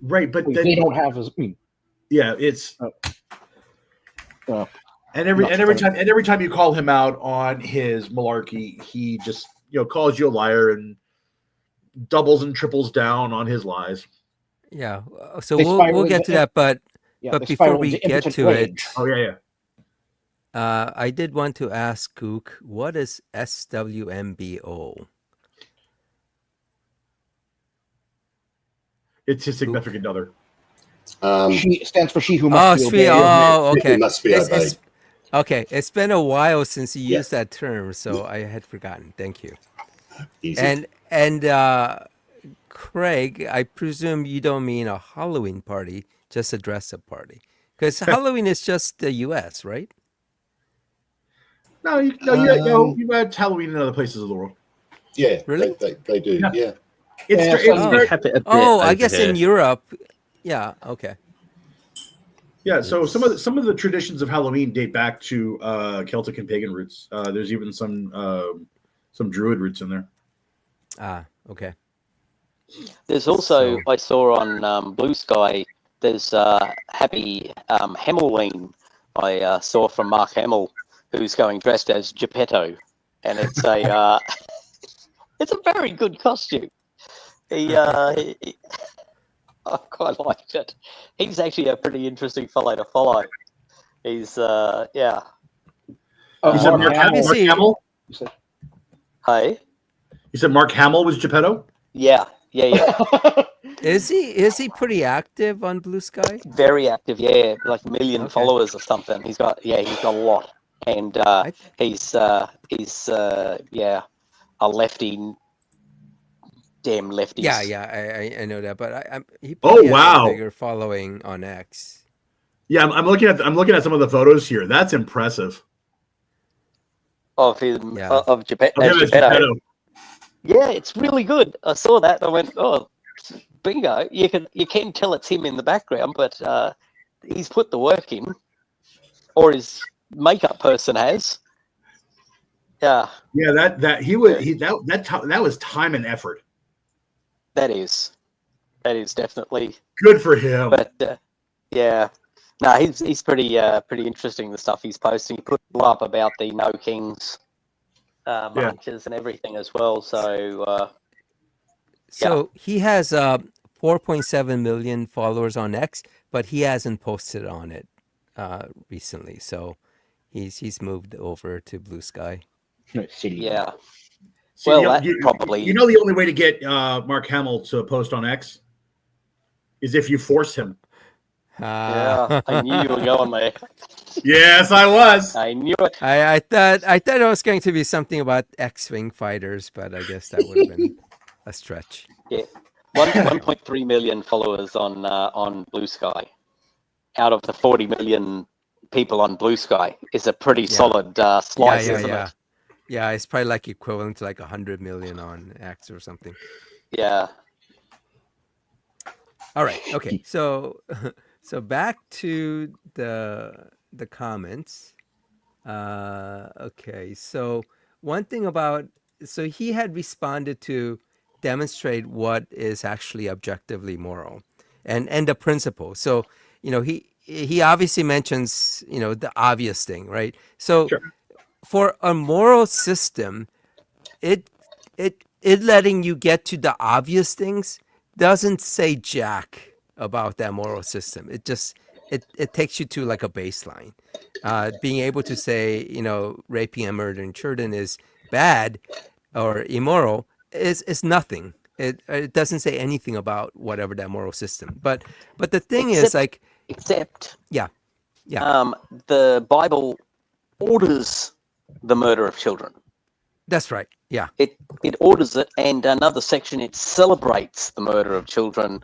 Right, but they don't have as. Yeah, it's. And every time you call him out on his malarkey, he just calls you a liar and doubles and triples down on his lies. Yeah. So They we'll spiral get to into- that, but Yeah, but they before spiral we into get impotent to rage. Oh yeah. I did want to ask Gook, what is SWMBO? It's his significant other. She stands for she who Oh, must be obeyed. okay. It must be obeyed. Okay, it's been a while since you Yeah. used that term, so I had forgotten. Thank you. Easy. And Craig, I presume you don't mean a Halloween party, just a dress-up party, because Halloween is just the U.S., right? No, you've had Halloween in other places of the world. Yeah, Really? they do. Yeah. It's We have it a bit Oh, I over guess here. in Europe. Yeah. Okay. yeah. So some of the traditions of Halloween date back to Celtic and pagan roots. There's even some Druid roots in there. Ah. Okay. There's also, So- I saw on Blue Sky, there's Happy Hemmelween I saw from Mark Hamill, who's going dressed as Geppetto, and it's a it's a very good costume. I quite liked it. He's actually a pretty interesting fellow to follow. He's yeah. You said Mark obviously- Hamill? Hey, You said Mark Hamill was Geppetto? yeah. Is he pretty active on Blue Sky? Very active, yeah, like 1 million Okay. followers or something. He's got a lot, and he's yeah, a lefty, damn lefties. Yeah, I know that, but he Oh, probably has wow. a bigger following on X. Yeah, I'm looking at some of the photos here. That's impressive. Of him, Yeah. of Geppetto. Of him as Geppetto. Yeah, it's really good. I saw that. I went, oh, bingo! You can tell it's him in the background, but he's put the work in, or his makeup person has. Yeah, Yeah, that was time and effort. that is definitely. Good for him. But yeah, no, he's pretty interesting. The stuff he's posting. He put up about the No Kings marches and everything as well. So So he has 4.7 million followers on X, but he hasn't posted on it recently. So he's moved over to Blue Sky. yeah. See, Well, that probably. You know the only way to get Mark Hamill to post on X is if you force him. Yeah, I knew you were going there. Yes, I was. I knew it. I thought it was going to be something about X-wing fighters, but I guess that would have been a stretch. Yeah, 1.3 million followers on Blue Sky. Out of the 40 million people on Blue Sky is a pretty solid slice, isn't it? Yeah, it's probably like equivalent to like 100 million on X or something. Yeah. All right. Okay. So back to the comments. Okay. So one thing so he had responded to demonstrate what is actually objectively moral and the principle. So, he obviously mentions, the obvious thing, right? So Sure. For a moral system, it letting you get to the obvious things doesn't say jack about that moral system. It just it takes you to like a baseline. Being able to say, raping and murdering children is bad or immoral is nothing. It doesn't say anything about whatever that moral system. But the thing is like Except yeah. the Bible orders the murder of children. That's right. Yeah. It orders it, and another section it celebrates the murder of children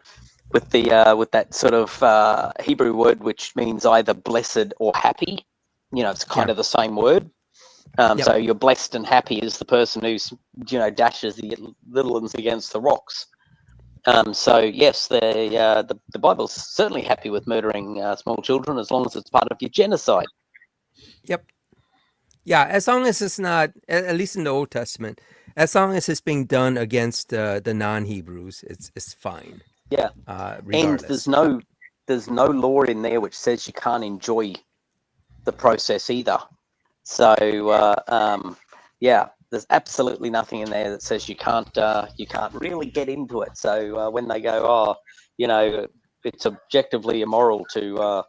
with that sort of Hebrew word which means either blessed or happy. It's kind of the same word. So you're blessed and happy is the person who's dashes the little ones against the rocks. So yes, the Bible's certainly happy with murdering small children as long as it's part of your genocide. Yep. Yeah, as long as it's not, at least in the Old Testament, as long as it's being done against the non-Hebrews, it's fine. Yeah. Regardless. And there's no law in there which says you can't enjoy the process either. So yeah, there's absolutely nothing in there that says you can't really get into it. So when they go, oh, you know, it's objectively immoral to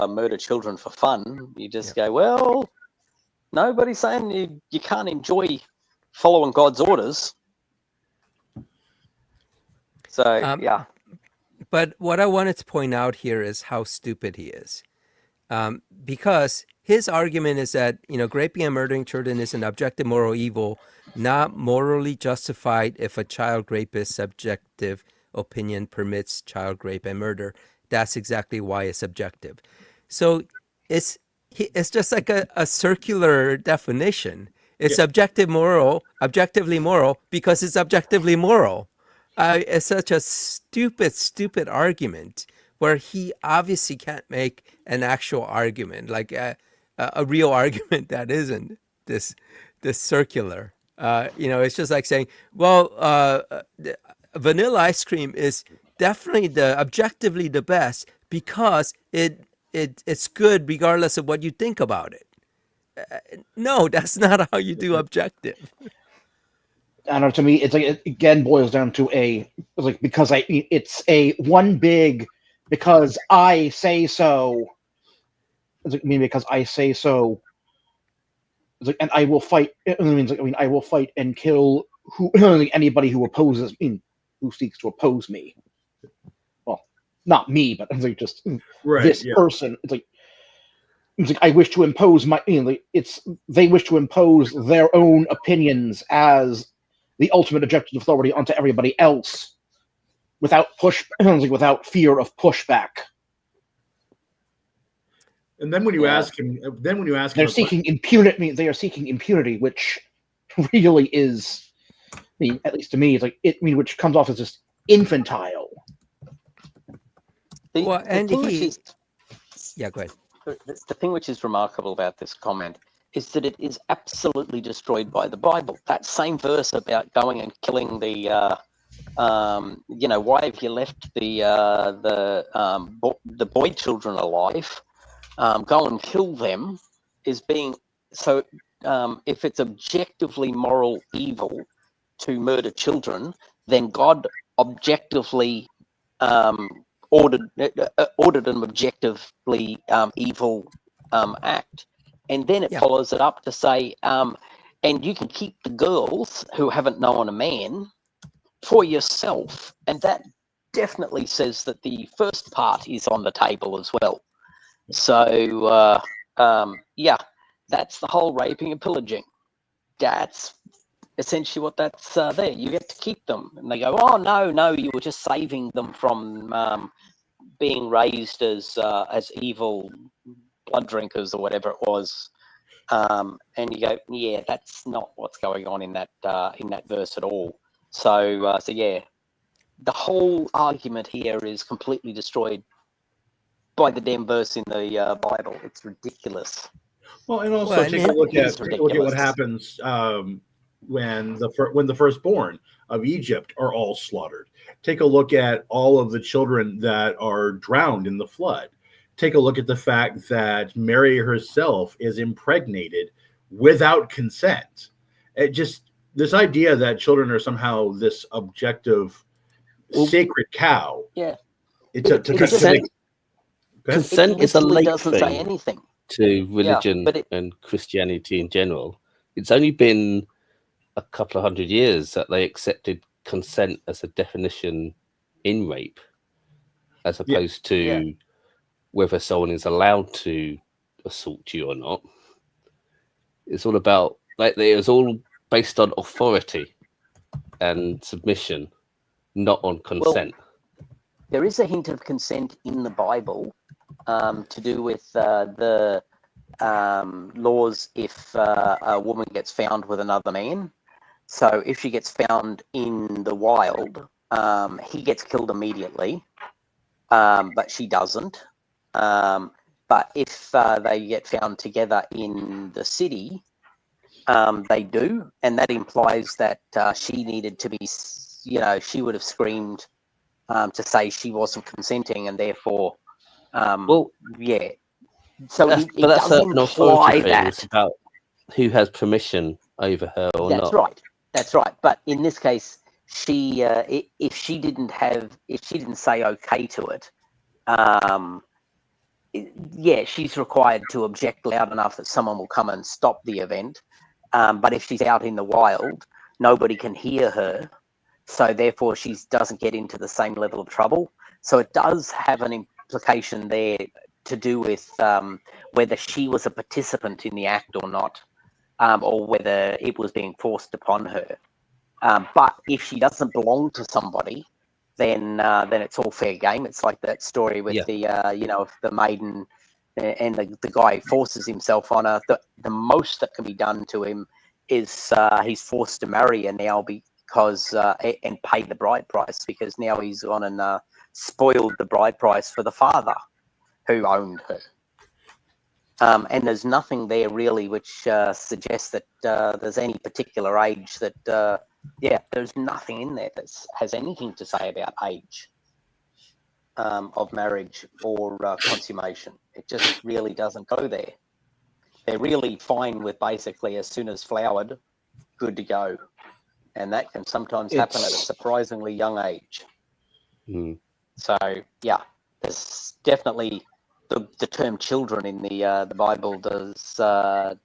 murder children for fun, you just go, well, nobody's saying you can't enjoy following God's orders. So yeah. But what I wanted to point out here is how stupid he is. Because his argument is that, you know, raping and murdering children is an objective moral evil, not morally justified if a child rapist's subjective opinion permits child rape and murder. That's exactly why it's subjective. So it's just like a circular definition. It's objectively moral because it's objectively moral. It's such a stupid argument where he obviously can't make an actual argument, like a real argument that isn't this circular. You know, it's just like saying, well, vanilla ice cream is definitely objectively the best because it's good regardless of what you think about it. No, that's not how you do objective. I don't know. To me, it's like it again boils down to it's a one big because I say so. It's like, because I say so. It's like, and I will fight. It means I will fight and kill anybody who opposes me, who seeks to oppose me. Well, not me, but it's like just this person. It's like I wish to impose my. They wish to impose their own opinions as the ultimate objective authority onto everybody else, without without fear of pushback. And then when you ask him, they're seeking impunity. They are seeking impunity, which really is, at least to me, it's like which comes off as just infantile. Yeah, go ahead. The thing which is remarkable about this comment is that it is absolutely destroyed by the Bible. That same verse about going and killing the, why have you left the boy children alive? Go and kill them is being so. If it's objectively moral evil to murder children, then God objectively ordered an objectively evil act. And then it follows it up to say, and you can keep the girls who haven't known a man for yourself. And that definitely says that the first part is on the table as well. So, that's the whole raping and pillaging. That's essentially what that's there. You get to keep them. And they go, oh, no, you were just saving them from being raised as evil blood drinkers or whatever it was, and you go, yeah, that's not what's going on in that verse at all. So yeah, the whole argument here is completely destroyed by the damn verse in the Bible. It's ridiculous. Well, and also take a look at what happens when the firstborn of Egypt are all slaughtered. Take a look at all of the children that are drowned in the flood. Take a look at the fact that Mary herself is impregnated without consent. It just, this idea that children are somehow this objective sacred cow. Yeah. Consent is a late doesn't thing say anything to religion and Christianity in general. It's only been a couple of 100 years that they accepted consent as a definition in rape, as opposed to whether someone is allowed to assault you or not. It's all about, it was all based on authority and submission, not on consent. Well, there is a hint of consent in the Bible to do with the laws if a woman gets found with another man. So if she gets found in the wild, he gets killed immediately, but she doesn't. But if they get found together in the city, they do, and that implies that she needed to be, she would have screamed to say she wasn't consenting, and therefore, So But it that's does an authority imply thing. that. It's about who has permission over her or That's not. right. That's right. But in this case, if she didn't say okay to it, yeah, she's required to object loud enough that someone will come and stop the event. But if she's out in the wild, nobody can hear her, so therefore she doesn't get into the same level of trouble. So it does have an implication there to do with whether she was a participant in the act or not, or whether it was being forced upon her. But if she doesn't belong to somebody, then it's all fair game. It's like that story with the the maiden and the guy forces himself on her. The most that can be done to him is he's forced to marry her now because and pay the bride price, because now he's gone and spoiled the bride price for the father who owned her. And there's nothing there really which suggests that there's any particular age that, there's nothing in there that has anything to say about age of marriage or consummation. It just really doesn't go there. They're really fine with basically as soon as flowered, good to go. And that can sometimes happen at a surprisingly young age. Mm. So, yeah, there's definitely... The term children in the Bible does a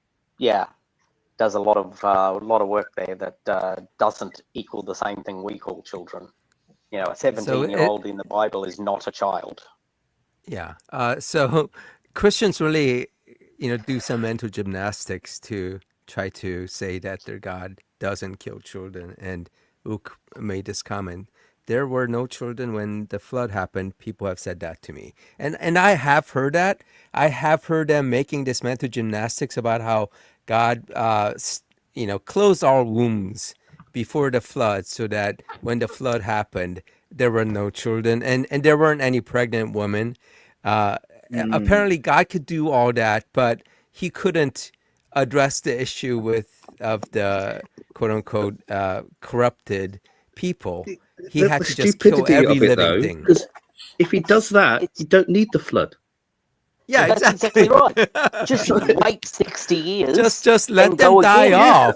lot of work there that doesn't equal the same thing we call children. You know, a 17-year-old in the Bible is not a child. Yeah. So Christians really, do some mental gymnastics to try to say that their God doesn't kill children. And Ook made this comment: there were no children when the flood happened. People have said that to me. And I have heard that. I have heard them making this mental gymnastics about how God, closed all wombs before the flood, so that when the flood happened, there were no children, and there weren't any pregnant women. Apparently, God could do all that, but he couldn't address the issue of the quote unquote corrupted people. He had The to just kill stupidity every of it, living though, thing. because if he does that, you don't need the flood. Yeah, That's exactly right. Just wait 60 years. Just let and them go die again. off.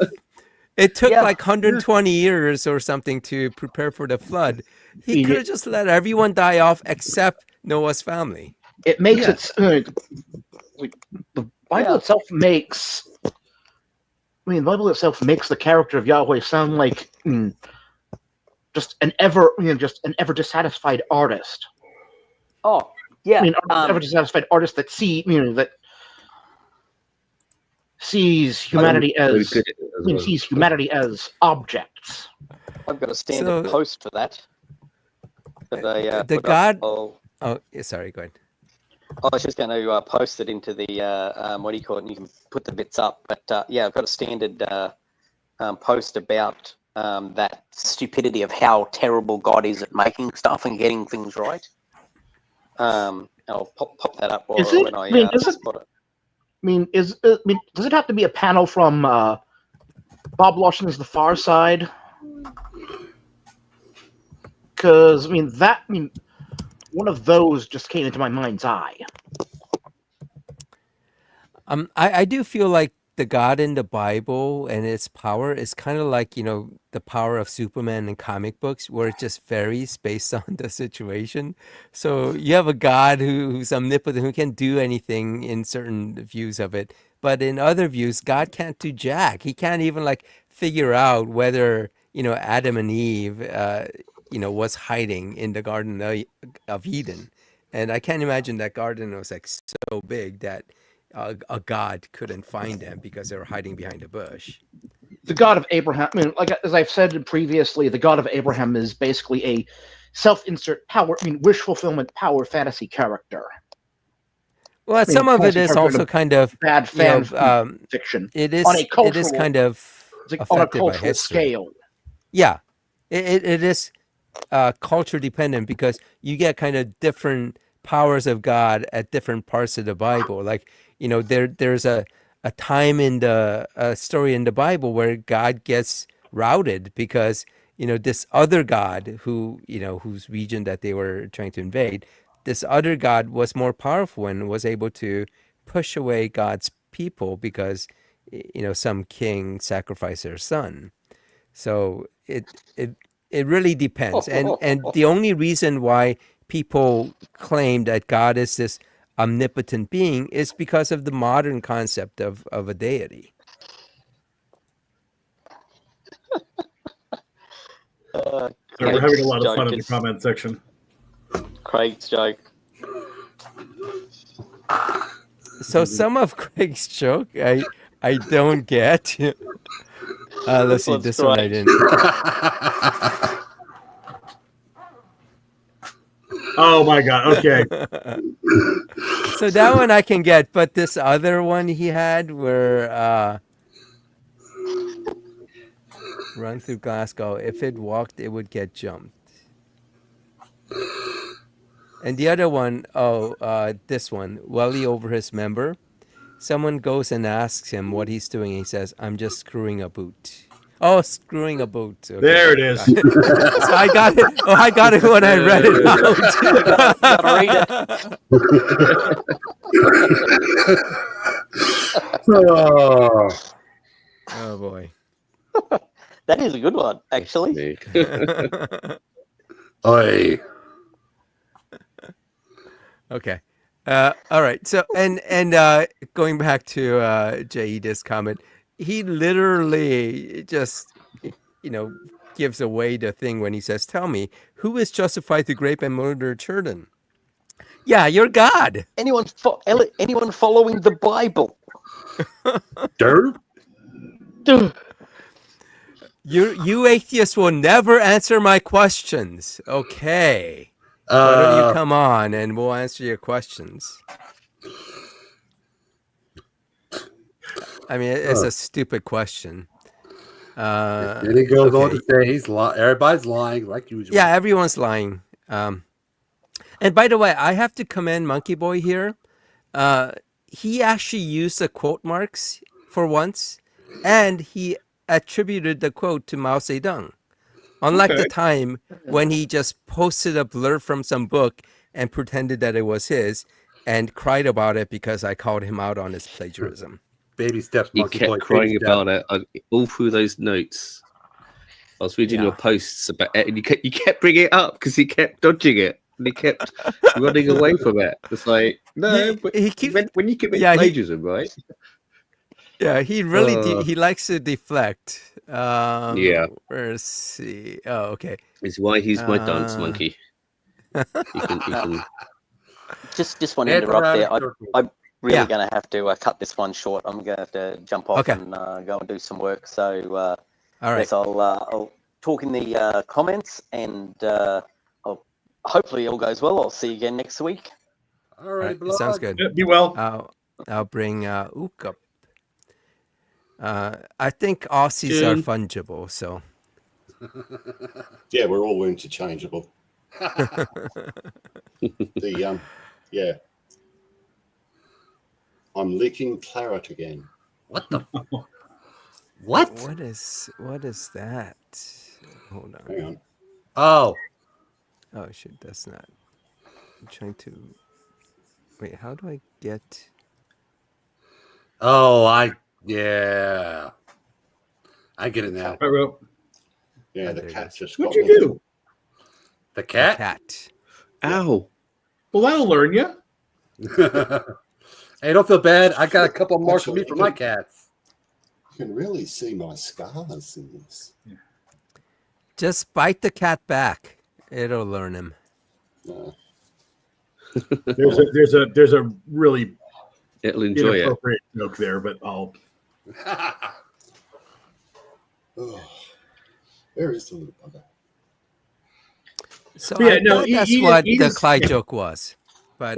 It took Yeah. like 120 years or something to prepare for the flood. He could have just let everyone die off except Noah's family. It makes it. The Bible itself makes. The Bible itself makes the character of Yahweh sound like just an ever dissatisfied artist. Oh, yeah. Ever dissatisfied artist that sees humanity sees humanity as objects. I've got a standard post for that. The God. Oh, sorry. Go ahead. I was just going to post it into the what do you call it? And you can put the bits up. But I've got a standard post about that stupidity of how terrible God is at making stuff and getting things right. I'll pop that up when I spot it. Does it have to be a panel from Bob Larson's The Far Side? Because one of those just came into my mind's eye. I do feel like the God in the Bible and its power is kind of like, the power of Superman in comic books, where it just varies based on the situation. So you have a God who's omnipotent, who can do anything in certain views of it. But in other views, God can't do jack. He can't even figure out whether, Adam and Eve, was hiding in the Garden of Eden. And I can't imagine that garden was so big that a God couldn't find them because they were hiding behind a bush. The God of Abraham, as I've said previously, the God of Abraham is basically a self-insert power, wish fulfillment power fantasy character. Well, some of it is also kind of bad fan fiction. It is kind of on a affected by cultural history. scale. Yeah, it is culture dependent, because you get kind of different powers of God at different parts of the Bible. There's a time in the story in the Bible where God gets routed because this other God whose region that they were trying to invade, this other God was more powerful and was able to push away God's people because some king sacrificed their son. So it really depends. And the only reason why people claim that God is this omnipotent being is because of the modern concept of a deity. So we're having a lot of fun in the comment section. Craig's joke. So some of Craig's joke I don't get. Let's see, this one I didn't. Oh my god, okay. So that one I can get, but this other one he had where run through Glasgow, if it walked, it would get jumped. And the other one, this one, welly over his member. Someone goes and asks him what he's doing. He says, "I'm just screwing a boot." Oh, screwing a boot. Okay. There it is. So I got it. Oh, I got it when I read it out. Gotta read it. Oh boy. That is a good one, actually. Oi. Okay. All right. So and going back to Jaida's comment, he literally just gives away the thing when he says, "Tell me, who is justified to rape and murder children?" Yeah, you're God. Anyone following the Bible? Dirt? You atheists will never answer my questions. Okay. Why don't you come on and we'll answer your questions? I mean, it's a stupid question. And he goes on to say everybody's lying like usual. Yeah, everyone's lying. And by the way, I have to commend Monkey Boy here. He actually used the quote marks for once, and he attributed the quote to Mao Zedong. Unlike the time when he just posted a blurb from some book and pretended that it was his and cried about it because I called him out on his plagiarism. Baby steps, He Monkey kept Boy. crying about it all through those notes. I was reading your posts about it, and you kept bringing it up because he kept dodging it. And he kept running away from it. It's like, no, when you commit plagiarism, right? Yeah, he really he likes to deflect. Where's he? Oh, okay. It's why he's my dance monkey. You can... Just want to interrupt there. I'm really going to have to cut this one short. I'm going to have to jump off and go and do some work. So, all right. Yes, I'll talk in the comments, and hopefully all goes well. I'll see you again next week. All right, sounds good. Be well. I'll bring Ook up. I think Aussies are fungible, so. Yeah, we're all interchangeable. I'm leaking claret again. What the? What? What is that? Hold on. Hang on. Oh shit, that's not. I'm trying to. Wait, how do I get? I get it now. Yeah, the cat just What'd got you me. do? The cat? The cat. Ow. Well, that'll learn you. Hey, don't feel bad. I got a couple more for me for my cats. You can really see my scars in this. Just bite the cat back. It'll learn him. There's a really it'll enjoy it. Joke there, but I'll. Where is the little bugger? So that's what the Clyde joke was. But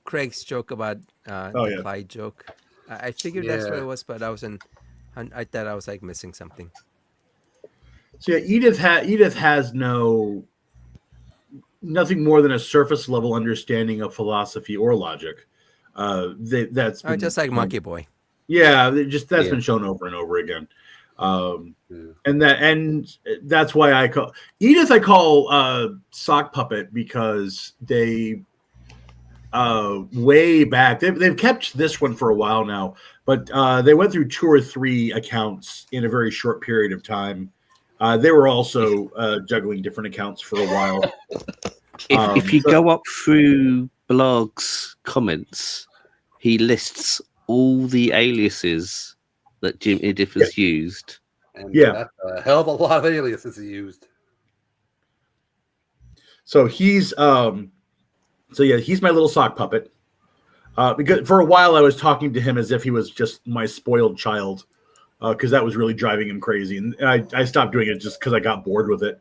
Craig's joke about the Clyde joke. I figured that's what it was, but I thought I was like missing something. So Edith has nothing more than a surface level understanding of philosophy or logic. That's been, just like Monkey Boy. Yeah, that's been shown over and over again. And that's why I call Edith sock puppet because they way back. They've kept this one for a while now, but they went through 2 or 3 accounts in a very short period of time. They were also juggling different accounts for a while. If you go up through Blog's comments, he lists all the aliases that Jim Idif has used. And Yeah. that's a hell of a lot of aliases he used. So he's he's my little sock puppet. Because for a while I was talking to him as if he was just my spoiled child, because that was really driving him crazy, and I stopped doing it just because I got bored with it.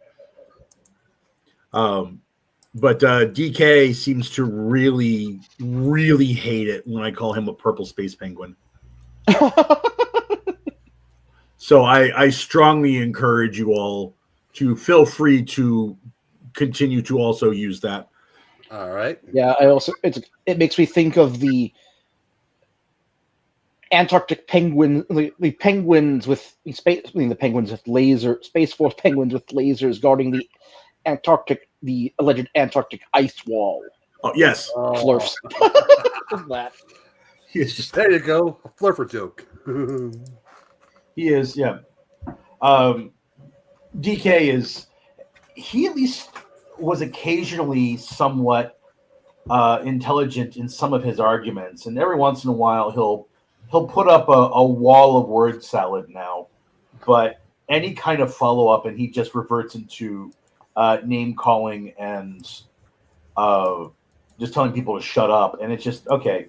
But DK seems to really, really hate it when I call him a purple space penguin. So I strongly encourage you all to feel free to continue to also use that. All right. Yeah, it makes me think of the Antarctic penguin, the penguins with the penguins with Space Force penguins with lasers guarding the alleged Antarctic ice wall. Oh yes, Flurfs. That. he is just There you go, a flurfer joke. he is yeah. DK is he at least was occasionally somewhat intelligent in some of his arguments, and every once in a while he'll put up a wall of word salad now, but any kind of follow up and he just reverts into name calling and just telling people to shut up, and it's just okay.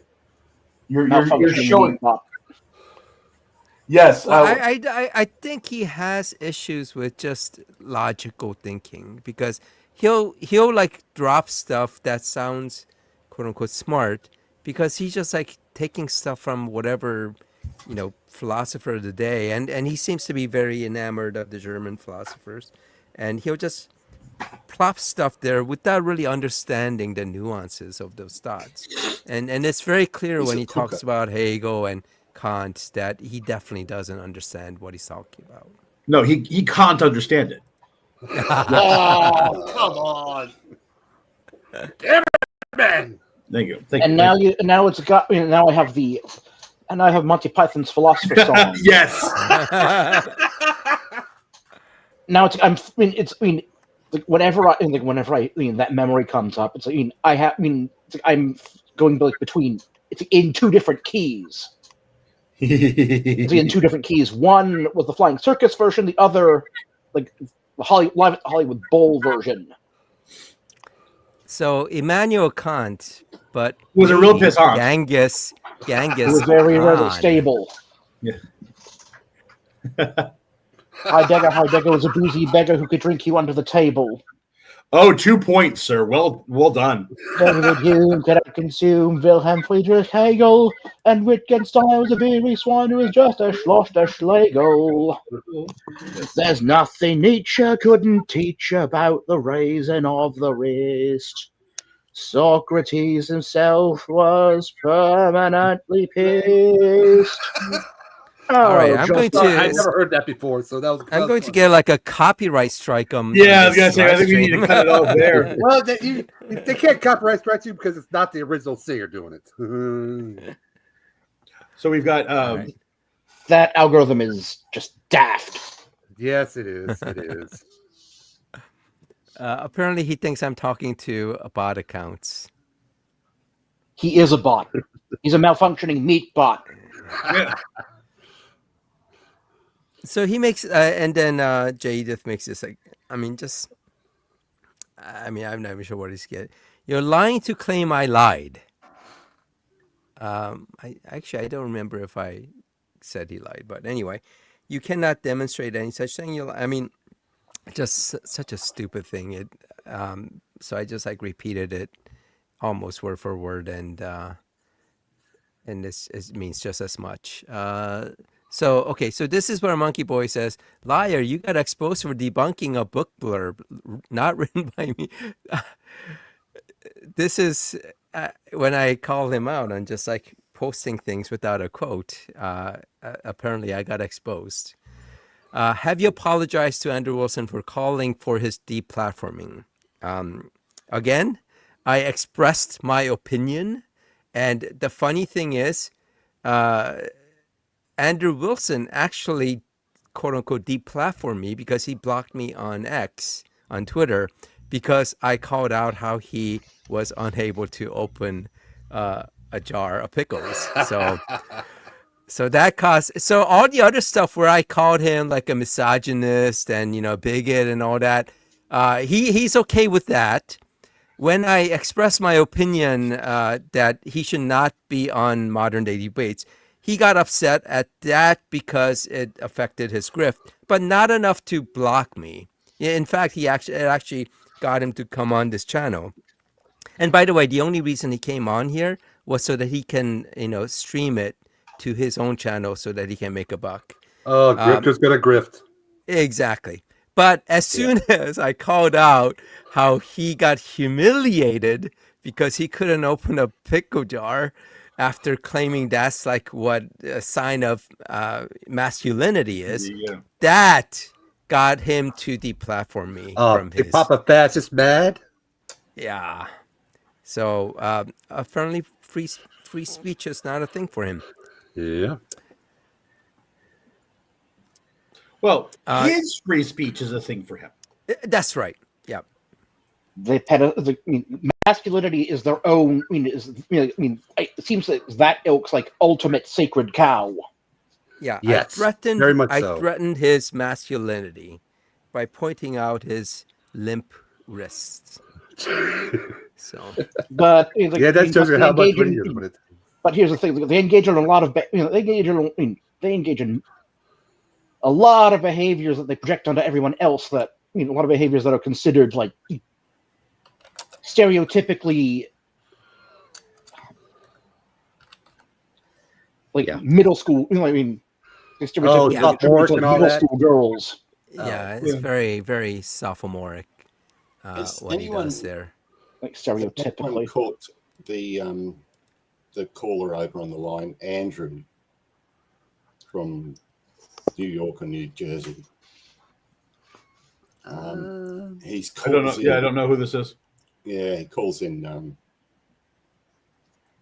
You're showing. Yes, well, I think he has issues with just logical thinking, because he'll like drop stuff that sounds quote unquote smart, because he's just like taking stuff from whatever philosopher of the day, and he seems to be very enamored of the German philosophers, and he'll just plop stuff there without really understanding the nuances of those thoughts, and it's very clear when he talks about Hegel and Kant that he definitely doesn't understand what he's talking about. No, he can't understand it. Oh, come on. Damn it, man. Thank you. And now I have Monty Python's Philosopher Song. Yes. Now whenever that memory comes up, I'm going like between in 2 different keys. It's in 2 different keys. One was the Flying Circus version, the other like the Hollywood Bowl version. So Immanuel Kant, but was a real piss off. Genghis was very, very stable. Yeah. Heidegger was a boozy beggar who could drink you under the table. Oh, 2 points, sir. Well done. David Hume could consume Wilhelm Friedrich Hegel, and Wittgenstein was a beery swine who was just a Schlegel. There's nothing Nietzsche couldn't teach about the raising of the wrist. Socrates himself was permanently pissed. All right, I've never heard that before, so that was. I'm going to get like a copyright strike on. Yeah, I was gonna say I think we need to cut it off there. Well, they can't copyright strike you because it's not the original singer doing it. So we've got that algorithm is just daft. Yes, it is. It is. Apparently, he thinks I'm talking to bot accounts. He is a bot. He's a malfunctioning meat bot. Yeah. So he makes, and then J. Edith makes this like, I'm not even sure what he's getting. You're lying to claim I lied. I don't remember if I said he lied, but anyway, you cannot demonstrate any such thing. Just such a stupid thing. So I just like repeated it almost word for word, and this means just as much. So this is where Monkey Boy says, "Liar, you got exposed for debunking a book blurb not written by me." This is when I call him out on just like posting things without a quote. Apparently, I got exposed. Have you apologized to Andrew Wilson for calling for his deplatforming? Again, I expressed my opinion, and the funny thing is, uh, Andrew Wilson actually, quote unquote, deplatformed me because he blocked me on X, on Twitter, because I called out how he was unable to open a jar of pickles. So that caused, so all the other stuff where I called him like a misogynist and, bigot and all that, he's okay with that. When I expressed my opinion that he should not be on modern day debates, he got upset at that because it affected his grift, but not enough to block me. In fact, it actually got him to come on this channel. And by the way, the only reason he came on here was so that he can, stream it to his own channel so that he can make a buck. Oh, grifter's gonna grift. Exactly. But as soon as I called out how he got humiliated because he couldn't open a pickle jar after claiming that's like what a sign of masculinity is, that got him to deplatform me from If his. Papa Fast is mad. Yeah. So apparently free speech is not a thing for him. Yeah. Well, his free speech is a thing for him. That's right. Yeah. Masculinity is their own. It seems that ilk's like ultimate sacred cow. Yeah. Yes, very much so. I threatened his masculinity by pointing out his limp wrists. So, but that shows you how much money is with it. But here's the thing: they engage in a lot of they engage in a lot of behaviors that they project onto everyone else. That a lot of behaviors that are considered like stereotypically middle school. Sophomoric and all middle that. school girls. Yeah, it's very, very sophomoric. What he does there. Like stereotypically. Caught the caller over on the line, Andrew from New York and New Jersey. He's I don't know. I don't know who this is. Yeah, he calls in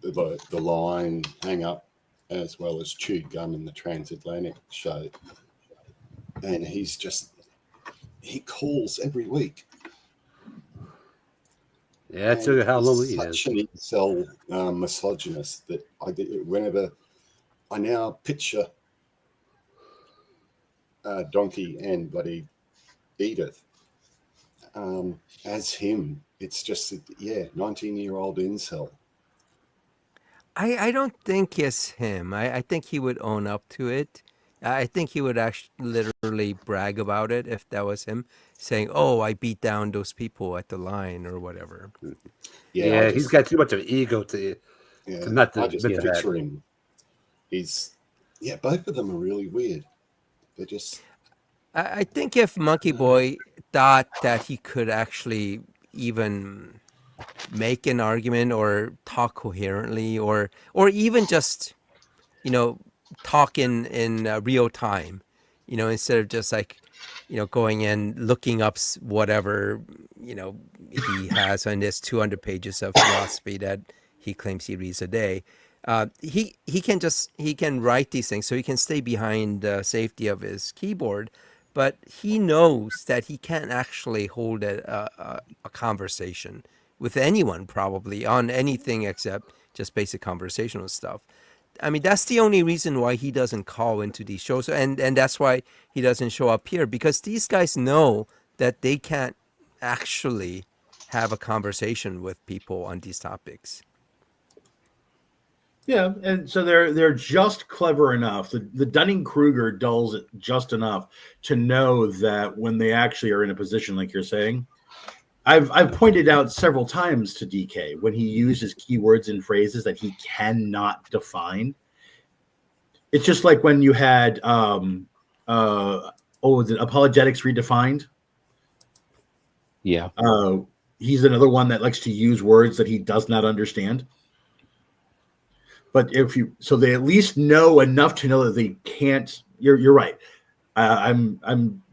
the line, Hang Up, as well as Chewed Gum in the Transatlantic show, and he calls every week. Yeah, that's how low he such is. an incel misogynist that whenever I now picture Donkey and bloody Edith as him, it's just 19-year-old incel. I don't think it's him. I think he would own up to it. I think he would actually literally brag about it if that was him, saying, "Oh, I beat down those people at the line" or whatever. Yeah, he's got too much of an ego to not to admit that. Picture him. Both of them are really weird. They're just. I think if Monkey Boy thought that he could actually even make an argument or talk coherently or even just talk in real time, instead of just like going and looking up whatever he has on this 200 pages of philosophy that he claims he reads a day. He can write these things so he can stay behind the safety of his keyboard, but he knows that he can't actually hold a conversation with anyone probably on anything except just basic conversational stuff. I mean, that's the only reason why he doesn't call into these shows, and that's why he doesn't show up here, because these guys know that they can't actually have a conversation with people on these topics. Yeah, and so they're just clever enough. The Dunning-Kruger dulls it just enough to know that when they actually are in a position like you're saying, I've pointed out several times to DK when he uses keywords and phrases that he cannot define. It's just like when you had was it Apologetics Redefined? Yeah. He's another one that likes to use words that he does not understand. But so they at least know enough to know that they can't. You're right. I'm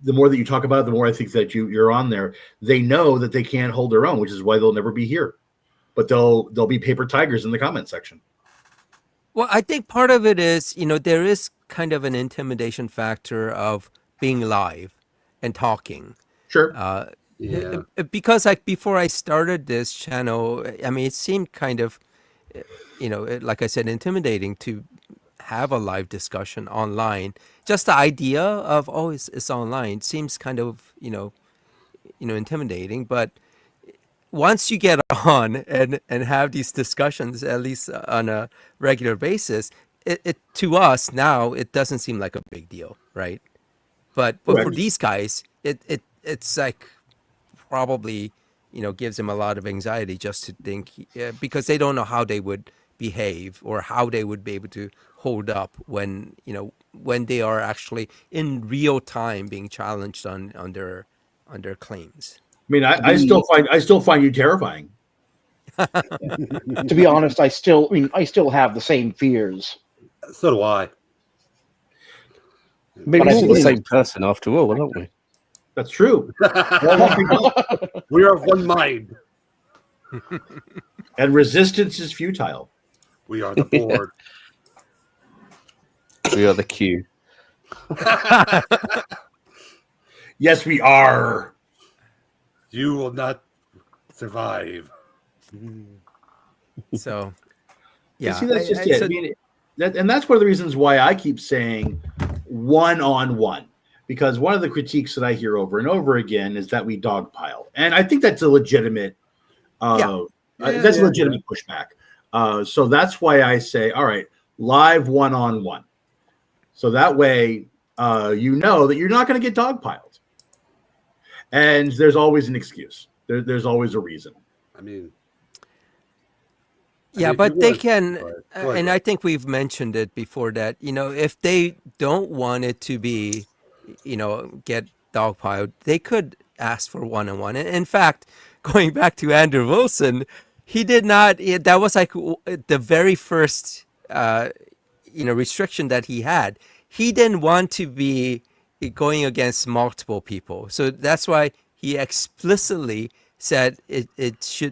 the more that you talk about it, the more I think that you're on there. They know that they can't hold their own, which is why they'll never be here. but there'll be paper tigers in the comment section. Well, I think part of it is, there is kind of an intimidation factor of being live and talking. Sure. Yeah. Because like before I started this channel, I mean, it seemed kind of, like I said, intimidating to have a live discussion online. Just the idea of, oh, it's online seems kind of, intimidating. But once you get on and have these discussions, at least on a regular basis, it to us now, it doesn't seem like a big deal, right? But for Correct. these guys, it's like probably gives them a lot of anxiety just to think, because they don't know how they would behave or how they would be able to hold up when when they are actually in real time being challenged on their claims. I mean, I still find you terrifying. To be honest, I still have the same fears. So do I. Maybe But I we're all the think- same person after all, aren't we? That's true. We are of one mind. And resistance is futile. We are the board. We are the Q. Yes, we are. You will not survive. So Yeah, yeah, see, that's just it. I mean, and that's one of the reasons why I keep saying one-on-one, because one of the critiques that I hear over and over again is that we dogpile, and I think that's a legitimate, legitimate pushback. So that's why I say, all right, live one-on-one, so that way you know that you're not going to get dogpiled, and there's always an excuse. There's always a reason. I mean, yeah, if but you they would- can, Go ahead, and go I think we've mentioned it before that, if they don't want it to be, get dogpiled, they could ask for one-on-one. And in fact, going back to Andrew Wilson, he did not, that was like the very first, restriction that he had. He didn't want to be going against multiple people. So that's why he explicitly said it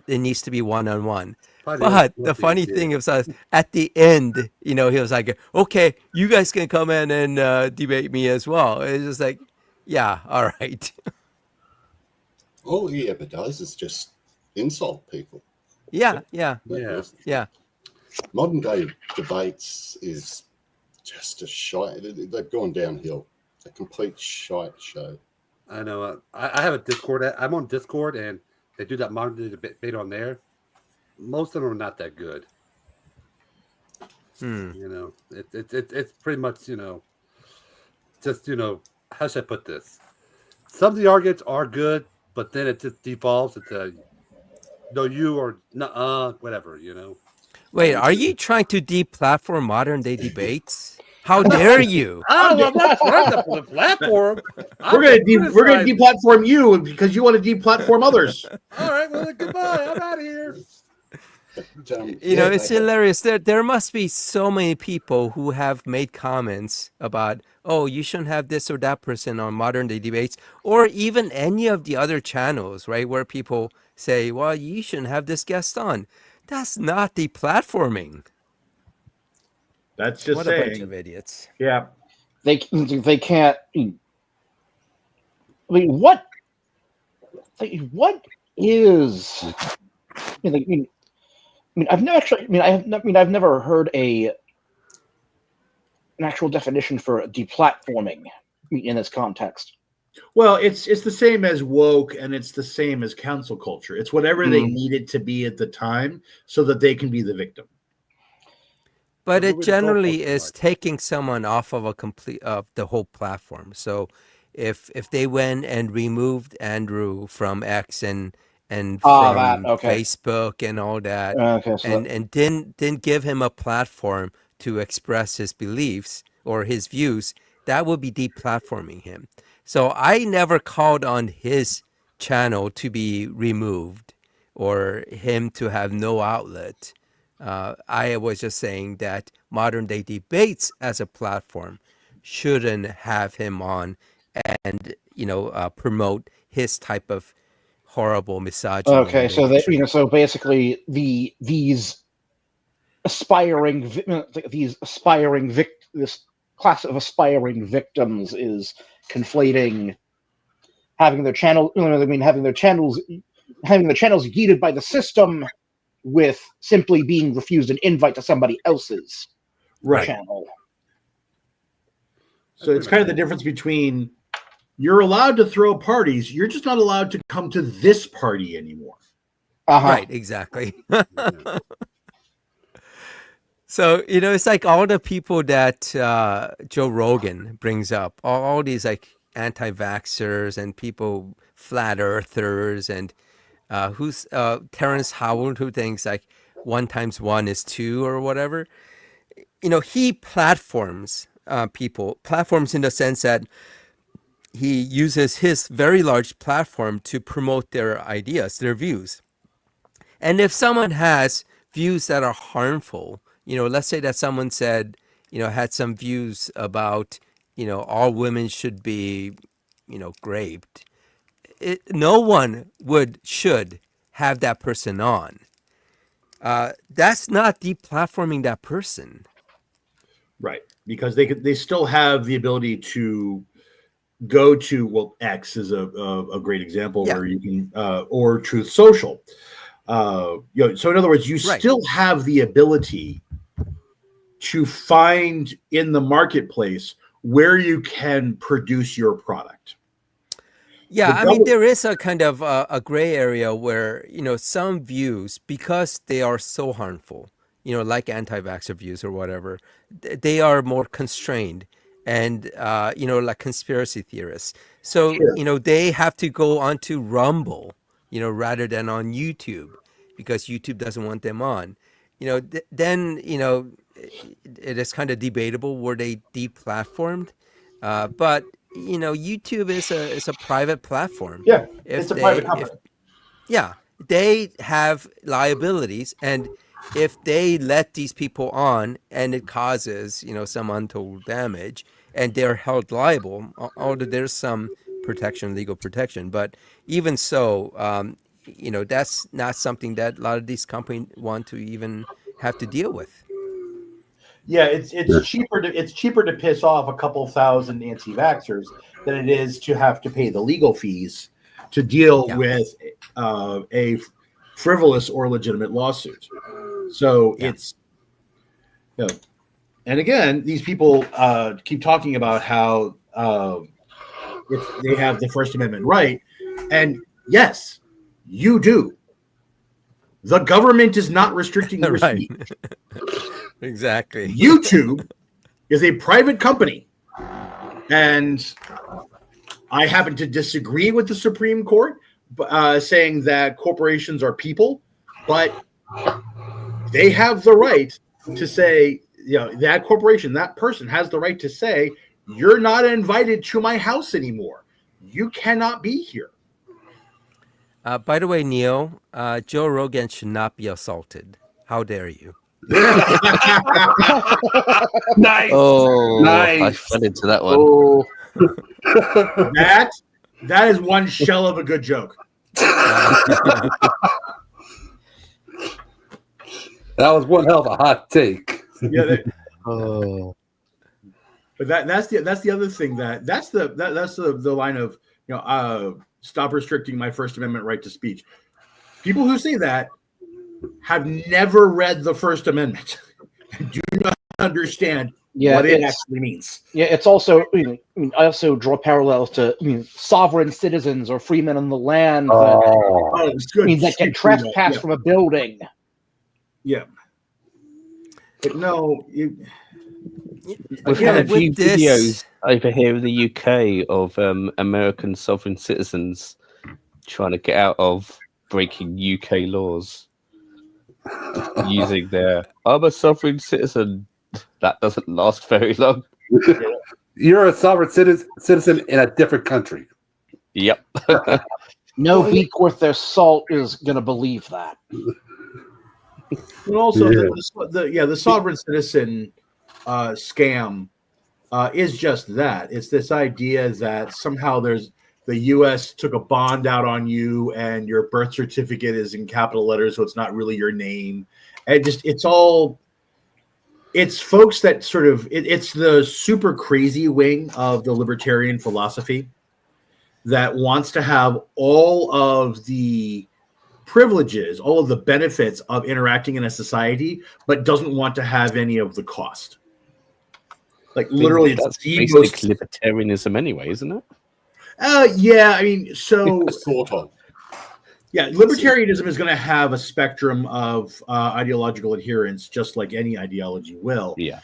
needs to be one-on-one. Probably But the the only funny thing he thing is, at the end, he was like, "Okay, you guys can come in and debate me as well." It's just like, yeah, all right, All he ever does is just insult people. yeah. That- Modern day debates is just a shite. They've gone downhill. A complete shite show. I know. I have a Discord. I'm on Discord, and they do that modern day debate on there. Most of them are not that good. It's pretty much just how should I put this? Some of the arguments are good, but then it just devolves into no, you or whatever. Wait, are you trying to deplatform modern day debates? How dare you? Oh, I'm not trying to put a platform. We're gonna deplatform you because you want to deplatform others. All right, well, then, goodbye. I'm out of here. It's hilarious. There must be so many people who have made comments about, oh, you shouldn't have this or that person on modern day debates, or even any of the other channels, right, where people say, well, you shouldn't have this guest on. That's not deplatforming. That's just what saying. a bunch of idiots. Yeah. They can't. I mean, what is? I mean, I've never actually. I've never heard an actual definition for deplatforming in this context. Well, it's the same as woke, and it's the same as cancel culture. It's whatever they need it to be at the time, so that they can be the victim. But So it who would the generally goalposts is like? taking someone off of the whole platform. So if they went and removed Andrew from X and from Facebook and all that, Okay, so and didn't give him a platform to express his beliefs or his views, that would be deplatforming him. So I never called on his channel to be removed or him to have no outlet. I was just saying that modern day debates as a platform shouldn't have him on and promote his type of horrible misogyny. Okay, and so that bigotry. so basically these aspiring this class of aspiring victims is conflating having their channel having their channels yeeted by the system with simply being refused an invite to somebody else's Right. channel. So it's kind of the difference between you're allowed to throw parties, you're just not allowed to come to this party anymore. Right, exactly. So, it's like all the people that Joe Rogan brings up, all these like anti-vaxxers and people, flat earthers, and who's Terrence Howard, who thinks like 1 × 1 is 2 or whatever. He platforms platforms in the sense that he uses his very large platform to promote their ideas, their views. And if someone has views that are harmful, let's say that someone said, had some views about, all women should be, raped. No one should have that person on. That's not deplatforming that person. Right. Because they still have the ability to go to, X is a great example where you can, or Truth Social. So in other words, you still have the ability to find in the marketplace where you can produce your product. Yeah, I mean, there is a kind of a gray area where, some views, because they are so harmful, like anti-vaxxer views or whatever, they are more constrained and, like conspiracy theorists. So, they have to go onto Rumble, rather than on YouTube because YouTube doesn't want them on. Then, it is kind of debatable, were they deplatformed? But YouTube is a private platform. Yeah, it's a private company. They have liabilities, and if they let these people on and it causes some untold damage, and they're held liable, although there's some legal protection, but even so, that's not something that a lot of these companies want to even have to deal with. Yeah, it's cheaper to piss off a couple thousand anti-vaxxers than it is to have to pay the legal fees to deal with a frivolous or legitimate lawsuit. So it's, and again, these people keep talking about how if they have the First Amendment right, and yes, you do. The government is not restricting your speech. Exactly. YouTube is a private company, and I happen to disagree with the Supreme Court saying that corporations are people, but they have the right to say, that corporation, that person has the right to say, you're not invited to my house anymore. You cannot be here. By the way, Neil, Joe Rogan should not be assaulted. How dare you? Nice. Oh, Nice. I fell into that one. Oh, that is one shell of a good joke. That was one hell of a hot take. Yeah. Oh, But that's the other thing that's the line of stop restricting my First Amendment right to speech. People who say that have never read the First Amendment and do not understand what it actually means. Yeah, it's also. I also draw parallels to sovereign citizens or free men on the land that can trespass from a building. Yeah, but no. We've had a few videos over here in the UK of American sovereign citizens trying to get out of breaking UK laws using their "I'm a sovereign citizen." That doesn't last very long. You're a sovereign citizen in a different country. Yep. No beak worth their salt is going to believe that. And also, the sovereign citizen scam is just that. It's this idea that somehow there's the U.S. took a bond out on you, and your birth certificate is in capital letters, so it's not really your name. And it's folks that sort of it's the super crazy wing of the libertarian philosophy that wants to have all of the privileges, all of the benefits of interacting in a society, but doesn't want to have any of the cost. Like literally, it's That's the basic most. libertarianism anyway, isn't it? Yeah, I mean, so Sort of. yeah, libertarianism is going to have a spectrum of ideological adherence, just like any ideology will. Yeah.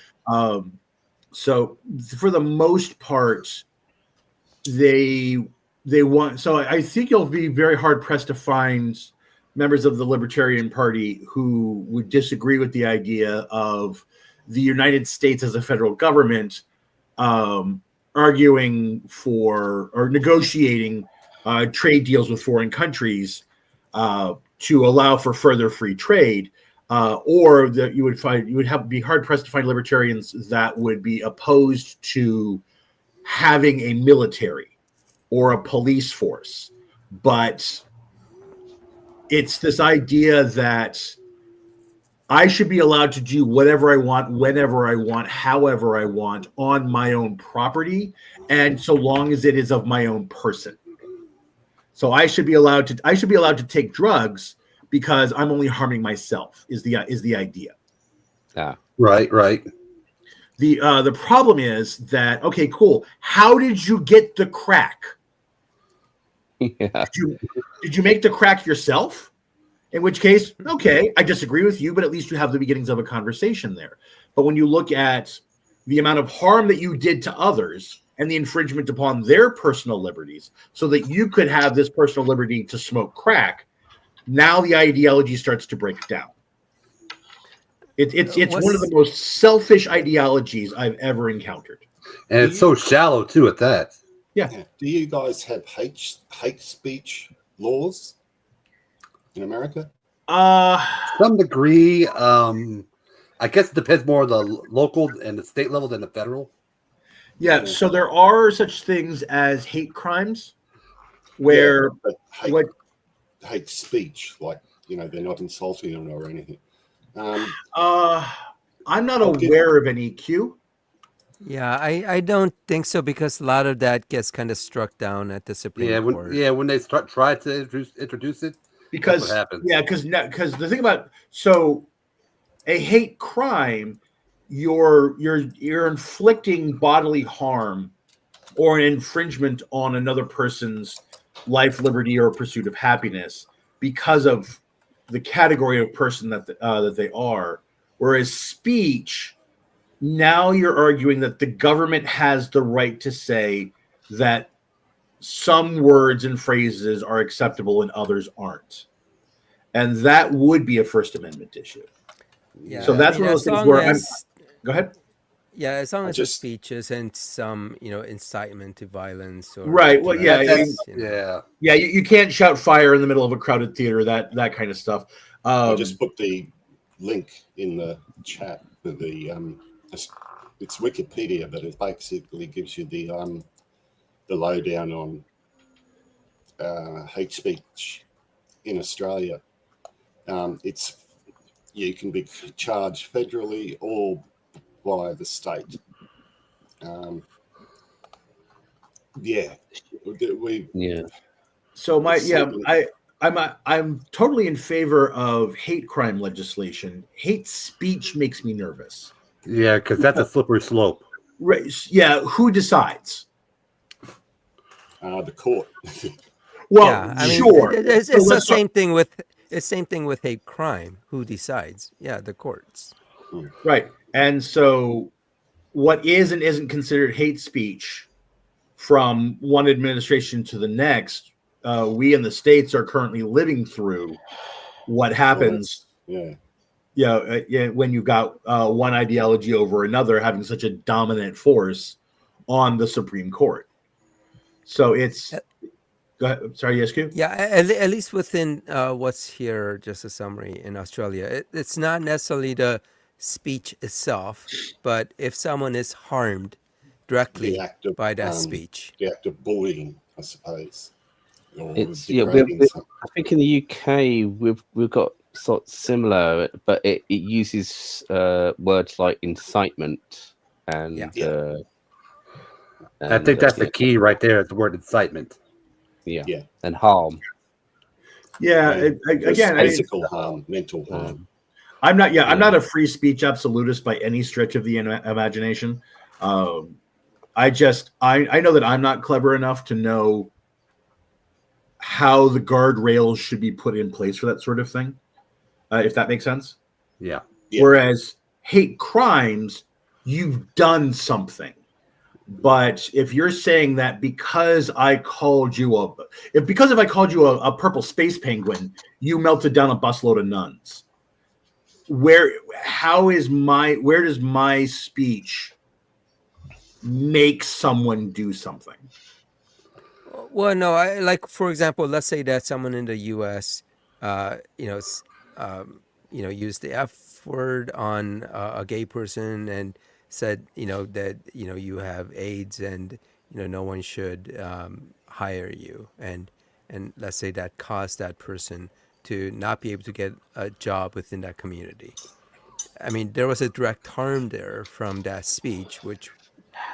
So for the most part, they want. So I think you'll be very hard pressed to find members of the Libertarian Party who would disagree with the idea of the United States as a federal government arguing for or negotiating trade deals with foreign countries to allow for further free trade, or that you would be hard pressed to find libertarians that would be opposed to having a military or a police force. But it's this idea that I should be allowed to do whatever I want, whenever I want, however I want, on my own property, and so long as it is of my own person. So I should be allowed to take drugs because I'm only harming myself. Is the idea? Right. The problem is that, okay, cool. How did you get the crack? Yeah. Did you make the crack yourself? In which case, okay, I disagree with you, but at least you have the beginnings of a conversation there. But when you look at the amount of harm that you did to others and the infringement upon their personal liberties so that you could have this personal liberty to smoke crack, now the ideology starts to break down. It's one of the most selfish ideologies I've ever encountered. And it's so shallow, too, at that. Yeah. Do you guys have hate speech laws in America? Some degree. I guess it depends more on the local and the state level than the federal. Yeah, so there are such things as hate crimes where hate speech, like, they're not insulting them or anything. I'm not aware of any Q. Yeah, I don't think so, because a lot of that gets kind of struck down at the Supreme Court. When they try to introduce it, because that's what happens. Yeah, because the thing about a hate crime, you're inflicting bodily harm or an infringement on another person's life, liberty, or pursuit of happiness because of the category of person that they are. Whereas speech, now you're arguing that the government has the right to say that some words and phrases are acceptable and others aren't. And that would be a First Amendment issue. Yeah, So that's one of those things where go ahead. Yeah, as long as the speech isn't some, incitement to violence or right. Well, yeah, you can't shout fire in the middle of a crowded theater, that kind of stuff. I'll just put the link in the chat for the it's Wikipedia, but it basically gives you the lowdown on hate speech in Australia. You can be charged federally or by the state. So I'm totally in favor of hate crime legislation. Hate speech makes me nervous. Yeah, because that's a slippery slope. Right. Yeah. Who decides? The court. Well, yeah, I mean, sure. It's the same thing with hate crime. Who decides? Yeah, the courts. Right. And so what is and isn't considered hate speech from one administration to the next, we in the States are currently living through what happens. When you've got one ideology over another having such a dominant force on the Supreme Court. So it's go ahead. Sorry, yes, Q? Yeah, at least within what's here, just a summary in Australia, it's not necessarily the speech itself, but if someone is harmed directly act of by that speech. the act of bullying, I suppose, or It's degrading something. I think in the UK we've got sort of similar, but it uses words like incitement and Yeah. I think that's the yeah, key right there. The word incitement. yeah, Yeah. and harm. Yeah, again, I mean, physical harm, mental harm. I'm not a free speech absolutist by any stretch of the imagination. I know that I'm not clever enough to know how the guardrails should be put in place for that sort of thing, if that makes sense. Yeah. Whereas hate crimes, you've done something. But if you're saying that because if I called you a purple space penguin, you melted down a busload of nuns. Where does my speech make someone do something? Well, no, like for example, let's say that someone in the U.S., used the F word on a gay person and said, that you have AIDS and no one should hire you, and let's say that caused that person to not be able to get a job within that community. I mean, there was a direct harm there from that speech, which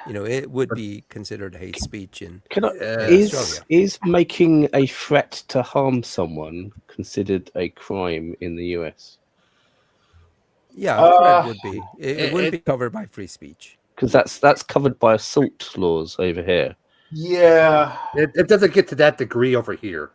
it would be considered hate speech in Australia. Is making a threat to harm someone considered a crime in the US? Yeah, threat would be. It wouldn't be covered by free speech. Because that's covered by assault laws over here. Yeah, It doesn't get to that degree over here.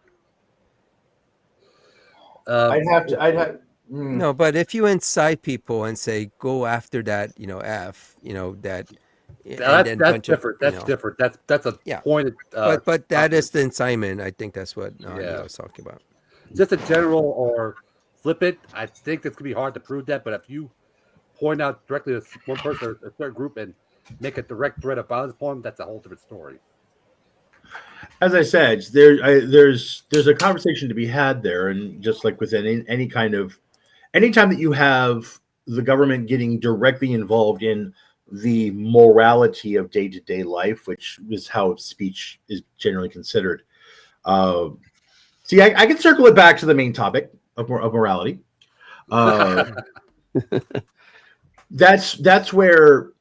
No, but if you incite people and say go after that, F, that, and That's different. That's different. That's a pointed. But that is the incitement. I think that's what Neil's talking about. Just a general or flip it. I think it's gonna be hard to prove that. But if you point out directly to one person or a third group and make a direct threat of violence upon them, that's a whole different story. As I said, there's a conversation to be had there, and just like with any kind of, anytime that you have the government getting directly involved in the morality of day-to-day life, which is how speech is generally considered. See, I can circle it back to the main topic of morality. That's where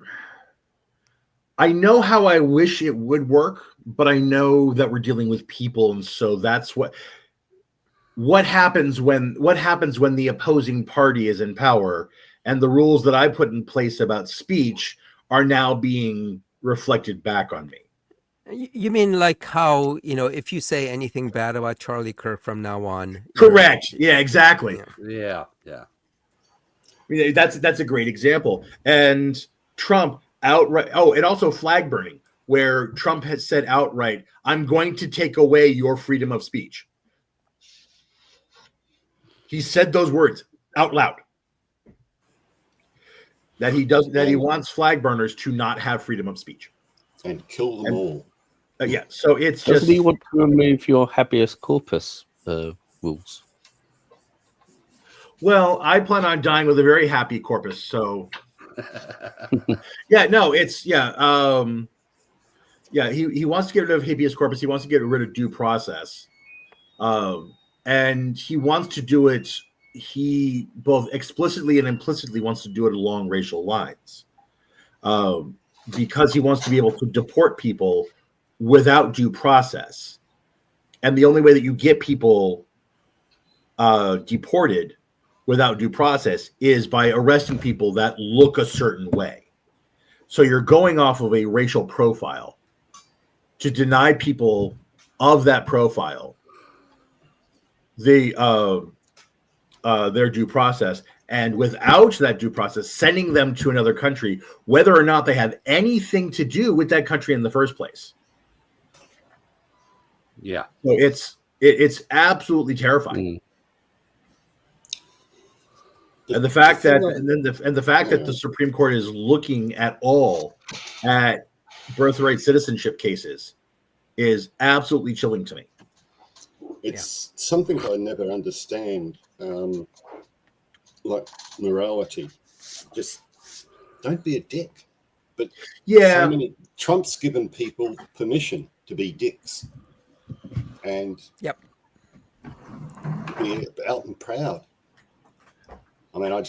I know how I wish it would work, but I know that we're dealing with people, and so that's what happens when the opposing party is in power, and the rules that I put in place about speech are now being reflected back on me. You mean like how, if you say anything bad about Charlie Kirk from now on? Correct. Yeah, exactly. Yeah. I mean, that's a great example. And Trump outright, and also flag burning, where Trump has said outright, I'm going to take away your freedom of speech. He said those words out loud. That he wants flag burners to not have freedom of speech. And kill them all. Yeah, so it's Doesn't he want to remove your habeas corpus rules? Well, I plan on dying with a very happy corpus, so yeah, no, it's he wants to get rid of habeas corpus, he wants to get rid of due process. And he wants to do it, he both explicitly and implicitly wants to do it along racial lines. Because he wants to be able to deport people without due process. And the only way that you get people deported without due process is by arresting people that look a certain way. So you're going off of a racial profile to deny people of that profile their due process, and without that due process, sending them to another country, whether or not they have anything to do with that country in the first place. Yeah. So it's absolutely terrifying. And the fact that the Supreme Court is looking at birthright citizenship cases is absolutely chilling to me. It's something I never understand, like morality. Just don't be a dick. But Yeah. so many, Trump's given people permission to be dicks and Yep. be out and proud. I mean, I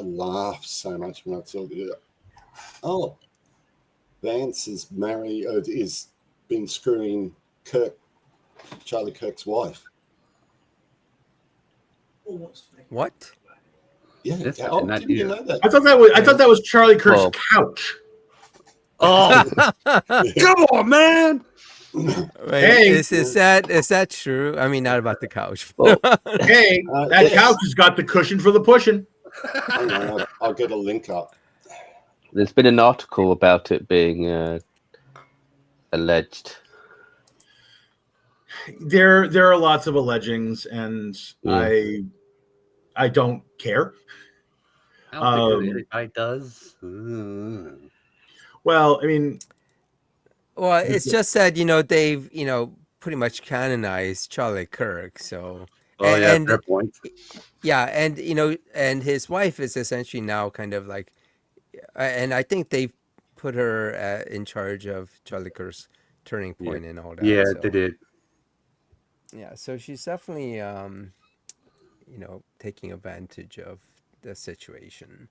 laugh so much when I tell you, oh, Vance is been screwing Charlie Kirk's wife. What? Yeah. Yes, I Oh, did not didn't you hear. know that? I thought that was Charlie Kirk's Well- couch. Oh, come on, man! Wait, Hey. is that true? I mean, not about the couch. Well, Hey, that Yes. couch has got the cushion for the pushing. Hang on, I'll get a link up. there's been an article about it being alleged. There are lots of allegings, and Yeah. I don't care. I don't think anybody does. Well, I mean, Well, it's just that they've pretty much canonized Charlie Kirk. So Oh, yeah, and fair point. yeah, and and his wife is essentially now kind of like, and I think they've put her in charge of Charlie Kirk's turning point and all that. Yeah, so. they did. Yeah, so she's definitely taking advantage of the situation.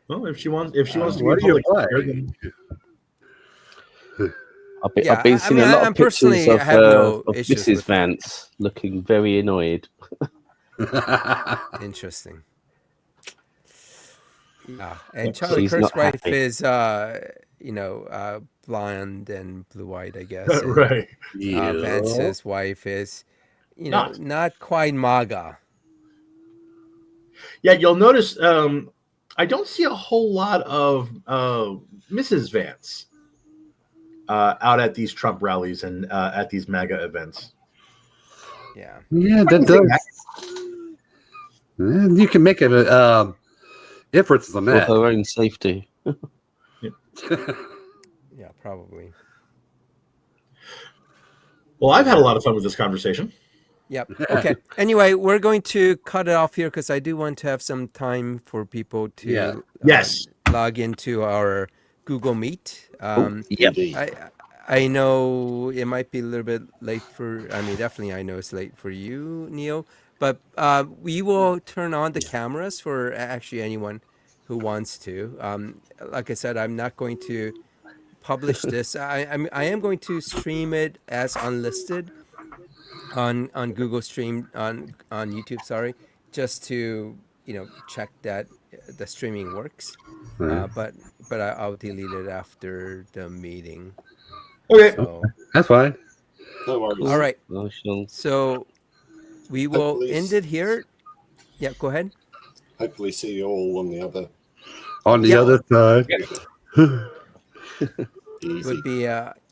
well, if she wants to be What do you public play? figure, then- I've been seeing a lot of pictures of, have no of issues Mrs. with it. Vance looking very annoyed. Interesting. Yeah, and Charlie She's Kirk's not wife happy. is blonde and blue-eyed, I guess. And, right. Yeah. Vance's wife is, Not. not quite MAGA. Yeah, you'll notice I don't see a whole lot of Mrs. Vance out at these Trump rallies and at these MAGA events. Yeah. Yeah, that does. You can make it inferences on For that. her own safety. Yeah, probably. Well, I've had a lot of fun with this conversation. Yep. Okay. Anyway, we're going to cut it off here because I do want to have some time for people to Yeah. Yes. log into our Google Meet. Yep. Indeed. I know it might be a little bit late definitely I know it's late for you, Neil, but we will turn on the cameras for actually anyone who wants to. Like I said, I'm not going to publish this. I am going to stream it as unlisted on Google Stream on YouTube, sorry, just to check that the streaming works. But I'll delete it after the meeting. Okay. So That's fine. No worries. all right, I shall- so we will Hopefully end it here. Yeah, go ahead. Hopefully see you all on the other. On the Yeah. other side. Easy. Would be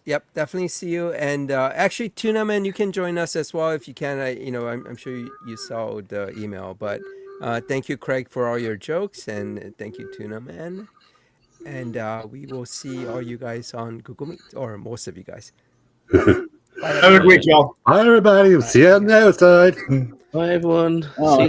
yep, definitely see you. And actually, Tuna Man, you can join us as well if you can. I'm sure you saw the email, but thank you, Craig, for all your jokes, and thank you, Tuna Man. And we will see all you guys on Google Meet, or most of you guys. Bye, Have a everyone. great y'all. Bye, everybody. See you on the other side. Bye, everyone. Oh, See you